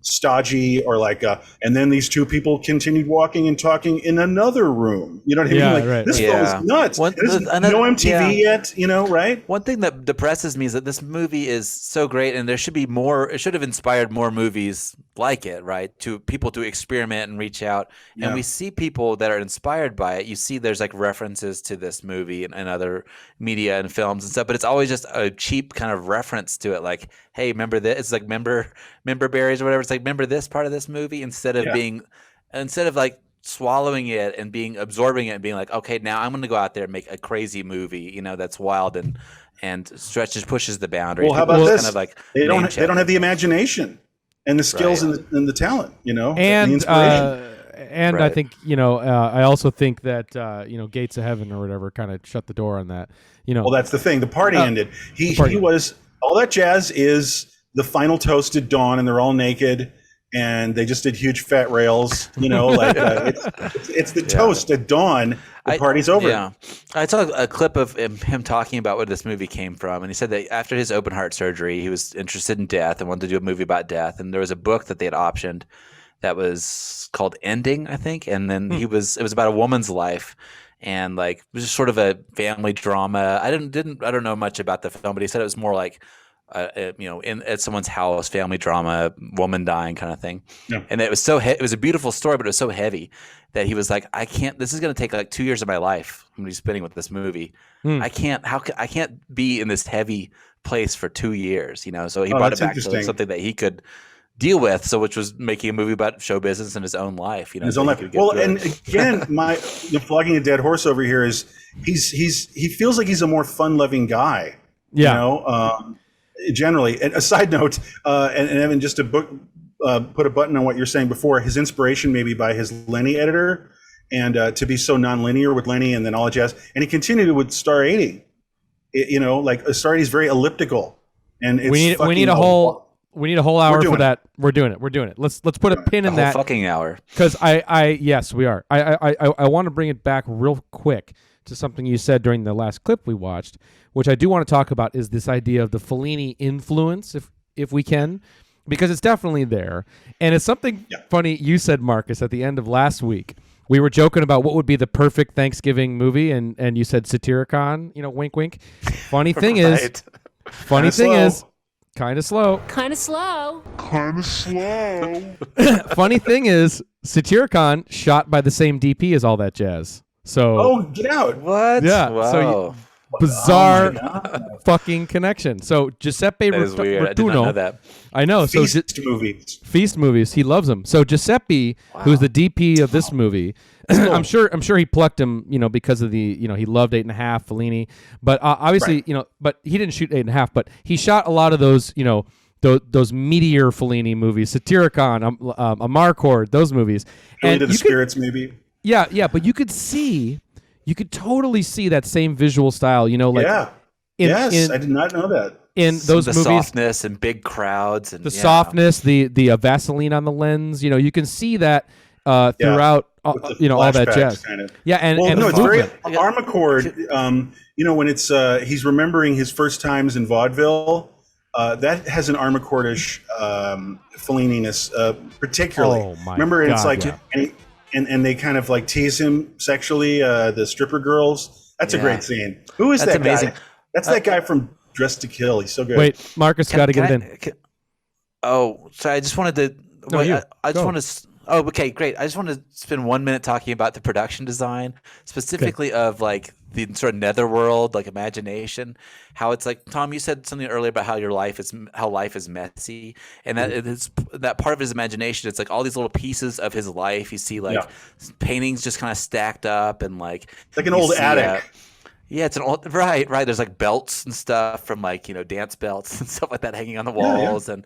stodgy or like, and then these two people continued walking and talking in another room. You know what I mean? Like, right. this film is nuts. There's no MTV yet, you know, right? One thing that depresses me is that this movie is so great, and there should be more. It should have inspired more movies like it, right? To people to experiment and reach out. And we see people that are inspired by it. You see, there's like references to this movie and other media and films and stuff, but it's always just a cheap kind of reference to it, like, hey, remember this? It's like member berries or whatever. It's like, remember this part of this movie, instead of like swallowing it and absorbing it and being like, okay, now I'm going to go out there and make a crazy movie, you know, that's wild and pushes the boundaries. Well, how about this? Kind of like they don't have the imagination and the skills and the talent, you know, and the inspiration. And I think, you know, I also think that, you know, Gates of Heaven or whatever kind of shut the door on that, you know. Well, that's the thing. The party ended. He was, all that jazz is the final toast to dawn, and they're all naked, and they just did huge fat rails, you know, like it's the toast at dawn. The party's over. Yeah. I saw a clip of him talking about where this movie came from, and he said that after his open heart surgery, he was interested in death and wanted to do a movie about death, and there was a book that they had optioned that was called Ending, I think, and then it was about a woman's life, and like it was just sort of a family drama. I don't know much about the film, but he said it was more like you know, at someone's house, family drama, woman dying kind of thing. Yeah. And it was it was a beautiful story, but it was so heavy that he was like, this is going to take like 2 years of my life I'm going to be spending with this movie. I can't be in this heavy place for 2 years, you know? So he brought it back to like something that he could deal with, which was making a movie about show business and his own life, you know. His own life. Well, and again, flogging a dead horse over here is he feels like he's a more fun-loving guy. Yeah. You know, generally. And a side note, and Evan, just to put a button on what you're saying before, his inspiration maybe by his Lenny editor, and to be so non-linear with Lenny and then all the jazz, and he continued with Star 80. You know, like Star 80 is very elliptical, and it's we need a whole hour for that. We're doing it. Let's put a pin in that fucking hour, because yes, we are. I want to bring it back real quick to something you said during the last clip we watched, which I do want to talk about, is this idea of the Fellini influence, if we can, because it's definitely there, and it's something funny you said, Marcus, at the end of last week. We were joking about what would be the perfect Thanksgiving movie, and you said Satyricon, you know, wink, wink. Funny thing is, kind of slow. Funny thing is, Satyricon shot by the same DP as All That Jazz. So, get out! What? Yeah. Wow. So bizarre fucking connection. So Giuseppe that is weird. Rotuno, I did not know that. I know. Feast movies. He loves them. So Giuseppe, who's the DP of this movie, I'm sure he plucked him, you know, because of the, you know, he loved 8.5 Fellini, but obviously, you know, but he didn't shoot 8.5, but he shot a lot of those, you know, those meteor Fellini movies, Satyricon, Amarcord, those movies. And the Spirits, maybe. Yeah, but you could totally see that same visual style, you know, like I did not know that. In those movies, softness and big crowds and the softness, the Vaseline on the lens, you know, you can see that throughout, you know, all that jazz. Kind of. Yeah, and it's very Armacord. You know, when it's he's remembering his first times in vaudeville, that has an Armacordish Fellini-ness, particularly. Oh my Remember, God, it's like. And they kind of like tease him sexually, the stripper girls. That's a great scene. Who is that amazing. guy? That's that guy from Dressed to Kill. He's so good. Wait, Marcus got to get it in. Sorry. I just wanted to. I just want to. Oh, okay, great. I just want to spend 1 minute talking about the production design, specifically of like the sort of netherworld, like imagination. How it's like, Tom, you said something earlier about how life is messy, and that is that part of his imagination. It's like all these little pieces of his life. You see like paintings just kind of stacked up, and like it's like an old attic. It's an old right. There's like belts and stuff from like, you know, dance belts and stuff like that hanging on the walls, and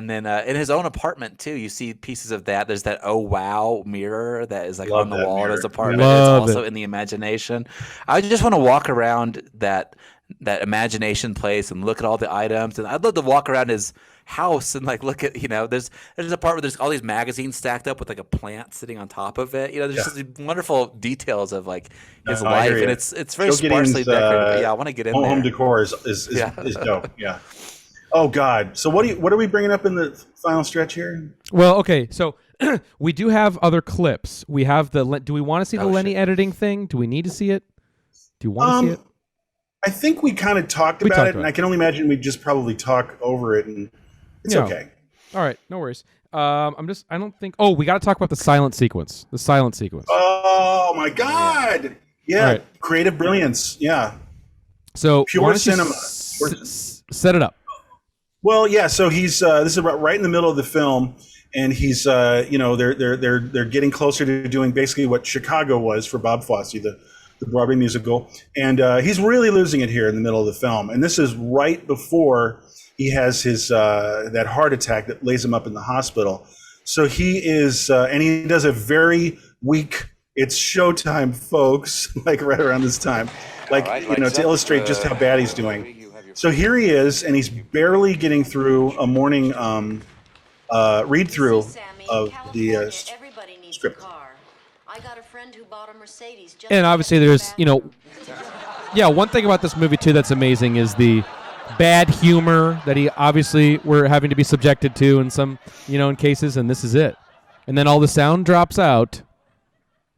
then in his own apartment too, you see pieces of that. There's that oh wow mirror that is like on the wall in his apartment. It's also in the imagination. I just want to walk around that imagination place and look at all the items, and I'd love to walk around his house and like look at, you know, there's a part where there's all these magazines stacked up with like a plant sitting on top of it. You know, there's just these wonderful details of like his life, and it's very sparsely decorated. I want to get in there. Home decor is dope. Yeah. Oh God! So what are we bringing up in the final stretch here? Well, okay, so we do have other clips. We have do we want to see the Lenny editing thing? Do we need to see it? Do you want to see it? I think we kind of talked about it, and I can only imagine we'd just probably talk over it, and it's okay. All right, no worries. I don't think. Oh, we got to talk about the silent sequence. The silent sequence. Oh my God! Yeah, right. Creative brilliance. Yeah. So pure cinema. Set it up. Well, yeah. So he's this is right in the middle of the film, and he's they're getting closer to doing basically what Chicago was for Bob Fosse, the Broadway musical, and he's really losing it here in the middle of the film. And this is right before he has his that heart attack that lays him up in the hospital. So he is, and he does a very weak. It's Showtime, folks. Like right around this time, to illustrate just how bad he's doing. So here he is, and he's barely getting through a morning read through of the script. I got a friend who bought a Mercedes. And obviously, there's one thing about this movie too that's amazing is the bad humor that he obviously we're having to be subjected to in some in cases, and this is it. And then all the sound drops out,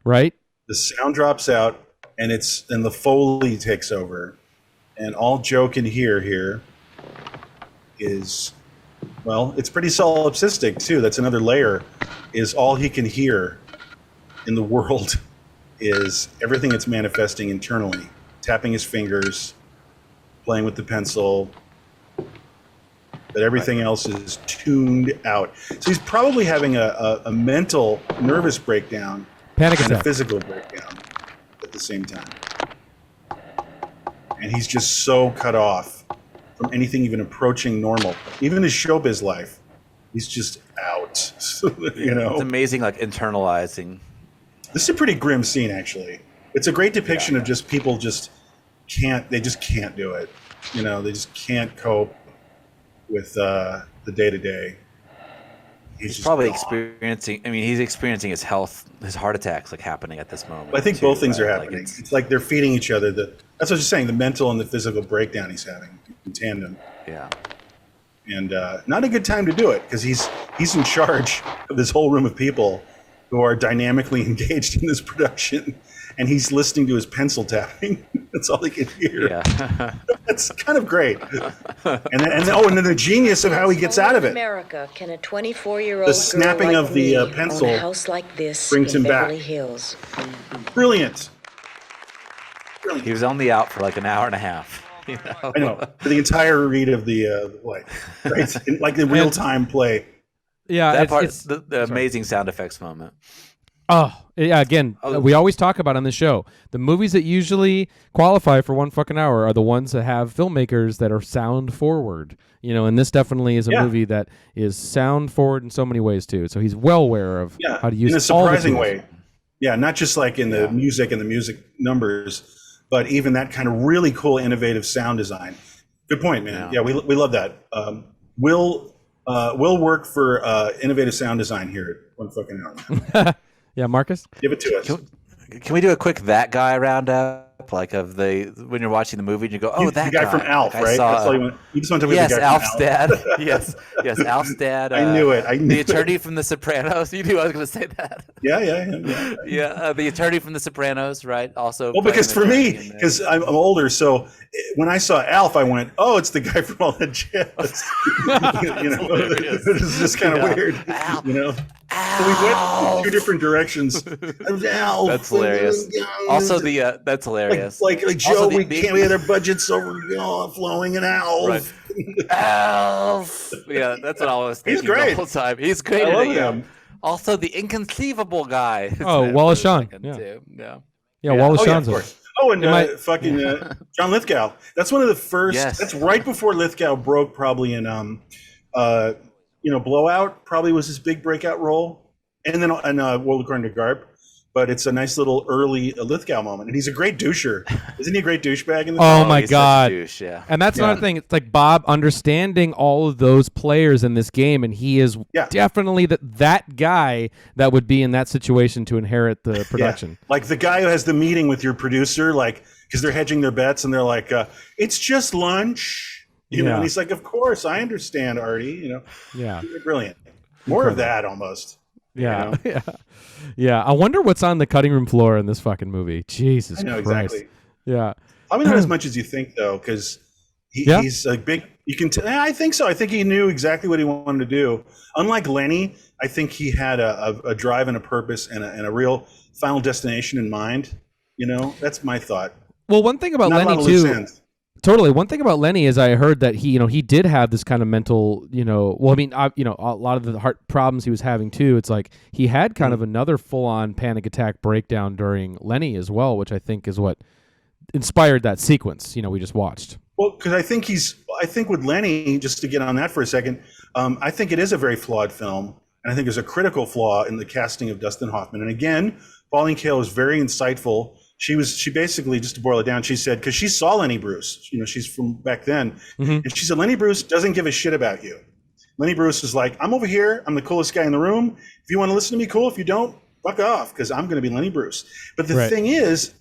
right? The sound drops out, and the Foley takes over. And all Joe can hear here is, well, it's pretty solipsistic too. That's another layer. Is all he can hear in the world is everything that's manifesting internally, tapping his fingers, playing with the pencil. But everything else is tuned out. So he's probably having a mental, nervous breakdown, panic attack, and a physical breakdown at the same time. And he's just so cut off from anything even approaching normal. Even his showbiz life, he's just out. It's amazing, like internalizing. This is a pretty grim scene, actually. It's a great depiction of just people just can't do it. They just can't cope with the day-to-day. He's probably experiencing. I mean, he's experiencing his heart attacks like happening at this moment. I think both things are happening. It's like they're feeding each other. That's what I was saying. The mental and the physical breakdown he's having in tandem. Yeah. And not a good time to do it because he's in charge of this whole room of people who are dynamically engaged in this production, and he's listening to his pencil tapping. That's all he can hear. Yeah. That's kind of great. And then the genius of how he gets out of it. America, can a 24-year-old the snapping girl of the pencil own a house like this brings him Beverly back. Hills? Brilliant. He was only out for like an hour and a half. I know. For the entire read of the play, right? Like the real-time play. Yeah, that part is the amazing sound effects moment. Oh, yeah, again, we always talk about on the show, the movies that usually qualify for 1 fucking hour are the ones that have filmmakers that are sound forward. And this definitely is a movie that is sound forward in so many ways too. So he's well aware of how to use in a surprising all the way. Yeah, not just like in the music and the music numbers, but even that kind of really cool, innovative sound design. Good point, man. Yeah, we love that. We'll work for innovative sound design here at 1 fucking hour. Yeah, Marcus? Give it to us. Can we do a quick that guy roundup, like of when you're watching the movie and you go, oh, that guy from Alf, like right? That's all you just want to be the guy Alf's from dad. yes, Alf's dad. I knew it. The attorney from The Sopranos. You knew I was going to say that. Yeah. The attorney from The Sopranos, right? Also. Well, because for me, because I'm older, so when I saw Alf, I went, "Oh, it's the guy from all that jazz." This is just kind of weird, Alf. So we went 2 different directions. Alf. That's hilarious. Also, that's hilarious. Like Joe, we can't get our budgets overflowing, and Alf. Right. Alf. Yeah, that's what I was thinking. He's great the whole time. He's great. I love him. Also, the inconceivable guy. Oh, Wallace Shawn. Yeah, Wallace Shawn's. Oh, and fucking John Lithgow. That's one of the first. Yes. That's right before Lithgow broke, probably in Blowout. Probably was his big breakout role, and then World According to Garp. But it's a nice little early Lithgow moment, and he's a great doucher. Isn't he a great douchebag in this? Oh my he's God! Such a douche, yeah. And that's another thing. It's like Bob understanding all of those players in this game, and he is definitely that guy that would be in that situation to inherit the production. Yeah. Like the guy who has the meeting with your producer, like because they're hedging their bets, and they're like, "It's just lunch." You know, and he's like, of course, I understand, Artie. You know, you're brilliant. More of that, almost. Yeah, you know? yeah. I wonder what's on the cutting room floor in this fucking movie. Jesus Christ. Exactly. Yeah. Probably not as much as you think, though, because he's a big. You can. I think so. I think he knew exactly what he wanted to do. Unlike Lenny, I think he had a drive and a purpose and a real final destination in mind. You know, that's my thought. Well, one thing about Lenny too. Totally. One thing about Lenny is I heard that he did have this kind of mental, well, I mean, a lot of the heart problems he was having too. It's like he had kind of another full-on panic attack breakdown during Lenny as well, which I think is what inspired that sequence, we just watched. Well, because I think with Lenny, just to get on that for a second, I think it is a very flawed film. And I think there's a critical flaw in the casting of Dustin Hoffman. And again, Pauline Kael was very insightful. She basically, just to boil it down, she said, because she saw Lenny Bruce, she's from back then. And she said, Lenny Bruce doesn't give a shit about you. Lenny Bruce is like, I'm over here. I'm the coolest guy in the room. If you want to listen to me, cool. If you don't, fuck off, because I'm going to be Lenny Bruce. But the thing is,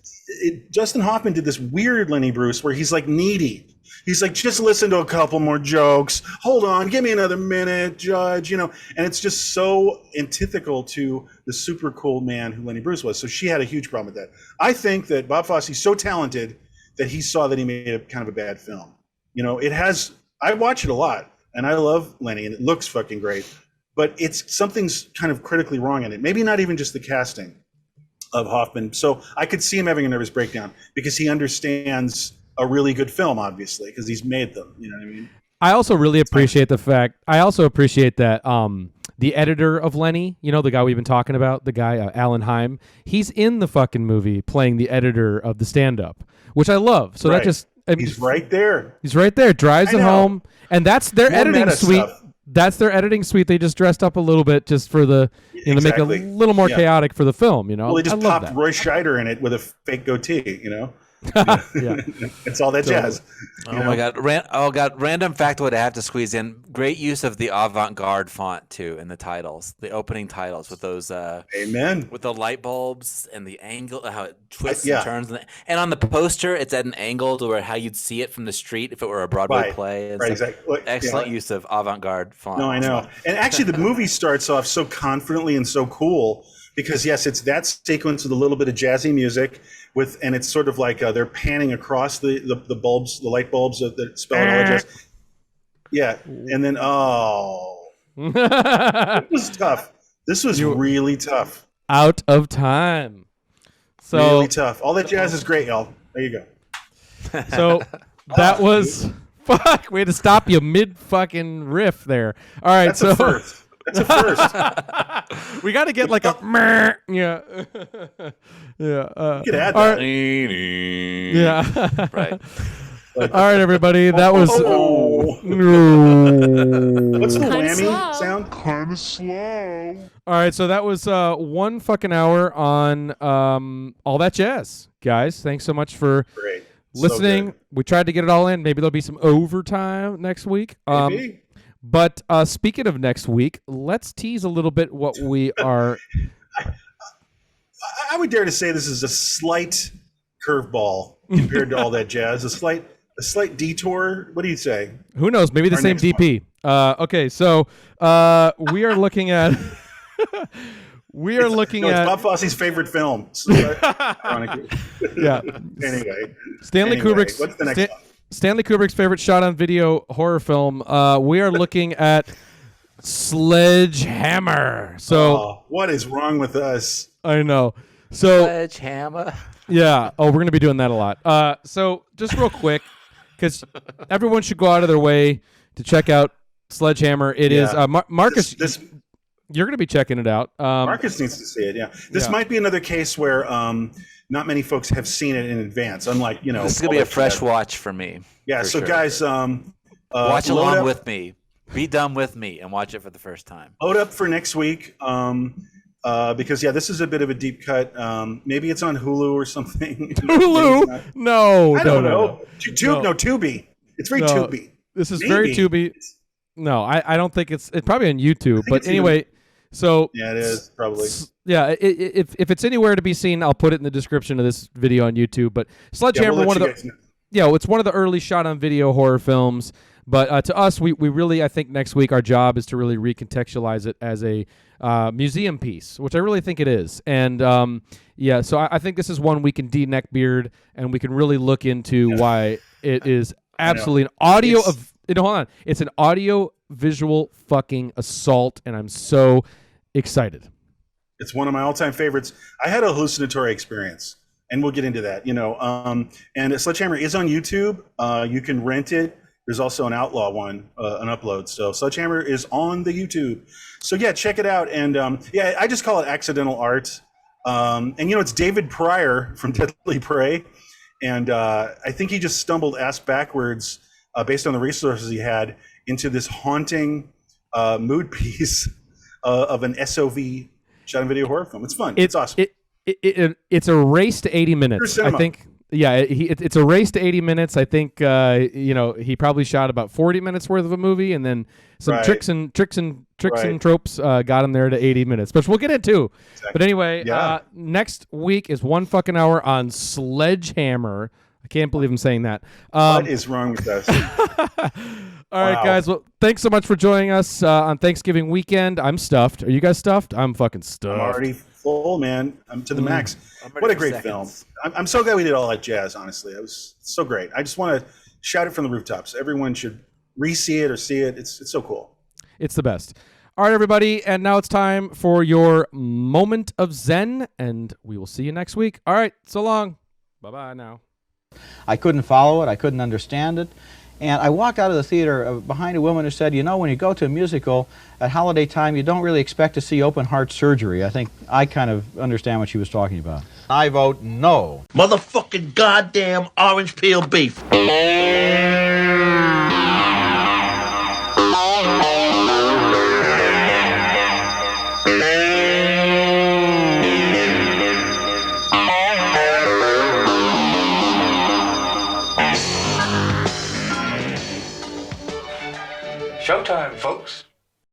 Dustin Hoffman did this weird Lenny Bruce where he's like needy. He's like, just listen to a couple more jokes. Hold on, give me another minute, Judge. And it's just so antithetical to the super cool man who Lenny Bruce was. So she had a huge problem with that. I think that Bob Fosse is so talented that he saw that he made a kind of a bad film. I watch it a lot, and I love Lenny, and it looks fucking great. But something's kind of critically wrong in it. Maybe not even just the casting of Hoffman. So I could see him having a nervous breakdown because he understands a really good film, obviously, because he's made them. You know what I mean? I also really appreciate that the editor of Lenny, the guy we've been talking about, the guy, Alan Heim, he's in the fucking movie playing the editor of the stand-up, which I love. So he's right there. He's right there, drives it home. And that's their editing suite. Stuff. That's their editing suite. They just dressed up a little bit just for to make it a little more chaotic for the film, Well, they just popped Roy Scheider in it with a fake goatee, Yeah. It's all that jazz. My God. Random factoid I have to squeeze in. Great use of the avant-garde font, too, in the titles, the opening titles with those. Amen. With the light bulbs and the angle, how it twists and turns. And on the poster, it's at an angle to how you'd see it from the street if it were a Broadway play. Right, exactly. Excellent use of avant-garde font. No, I know. And actually, the movie starts off so confidently and so cool because, yes, it's that sequence with a little bit of jazzy music. And it's sort of like they're panning across the bulbs, the light bulbs that spell out all the jazz. Yeah, and then it was tough. This was really tough. Out of time. So really tough. All that jazz is great, y'all. There you go. So that was fuck. We had to stop you mid fucking riff there. All right, That's a first. That's a first. We got to get like a yeah. You could add that. Yeah. Right. All right, everybody. That was. What's the whammy sound? Kind of slow. All right, so that was 1 fucking hour on all that jazz, guys. Thanks so much for listening. We tried to get it all in. Maybe there'll be some overtime next week. Maybe. But speaking of next week, let's tease a little bit what we are. I would dare to say this is a slight curveball compared to all that jazz. A slight detour. What do you say? Who knows? Maybe the same DP. Okay, so we are looking at. It's Bob Fosse's favorite film. Yeah. Anyway. Stanley Kubrick's. What's the next one? Stanley Kubrick's favorite shot-on-video horror film. We are looking at Sledgehammer. So, what is wrong with us? I know. So, Sledgehammer. Yeah. Oh, we're going to be doing that a lot. So, just real quick, because everyone should go out of their way to check out Sledgehammer. It is Marcus. You're going to be checking it out. Marcus needs to see it. Yeah. This might be another case where not many folks have seen it in advance. Unlike this is gonna be a fresh watch for me. Yeah. So sure. guys, watch along with me. Be dumb with me and watch it for the first time. Load up for next week. Because this is a bit of a deep cut. Maybe it's on Hulu or something. Hulu? No. I don't know. Tubi. It's very Tubi. This is very Tubi. No, I don't think it's probably on YouTube. But anyway, so yeah, it is probably. Yeah, if it's anywhere to be seen, I'll put it in the description of this video on YouTube. But Sledgehammer, it's one of the early shot-on-video horror films. But to us, we really, I think next week our job is to really recontextualize it as a museum piece, which I really think it is. And so I think this is one we can de-neckbeard and we can really look into why it is absolutely an audio it's an audio visual fucking assault, and I'm so excited. It's one of my all-time favorites. I had a hallucinatory experience, and we'll get into that. And Sledgehammer is on YouTube. You can rent it. There's also an outlaw one, an upload. So Sledgehammer is on the YouTube. So yeah, check it out. And I just call it accidental art. And it's David Pryor from Deadly Prey, and I think he just stumbled ass backwards based on the resources he had into this haunting mood piece of an SOV shot and video horror film. It's fun. It's awesome. It's a race to 80 minutes. I think. Yeah, it's a race to 80 minutes. I think he probably shot about 40 minutes worth of a movie, and then some tricks and tropes got him there to 80 minutes, which we'll get into. Exactly. But anyway, next week is 1 fucking hour on Sledgehammer. I can't believe I'm saying that. What is wrong with us? All right, guys. Well, thanks so much for joining us on Thanksgiving weekend. I'm stuffed. Are you guys stuffed? I'm fucking stuffed. I'm already full, man. I'm to the max. What a great film. I'm so glad we did all that jazz, honestly. It was so great. I just want to shout it from the rooftops. Everyone should re-see it or see it. It's so cool. It's the best. All right, everybody. And now it's time for your moment of Zen, and we will see you next week. All right. So long. Bye-bye now. I couldn't follow it. I couldn't understand it. And I walked out of the theater behind a woman who said, when you go to a musical at holiday time, you don't really expect to see open heart surgery. I think I kind of understand what she was talking about. I vote no. Motherfucking goddamn orange peel beef. Showtime, folks.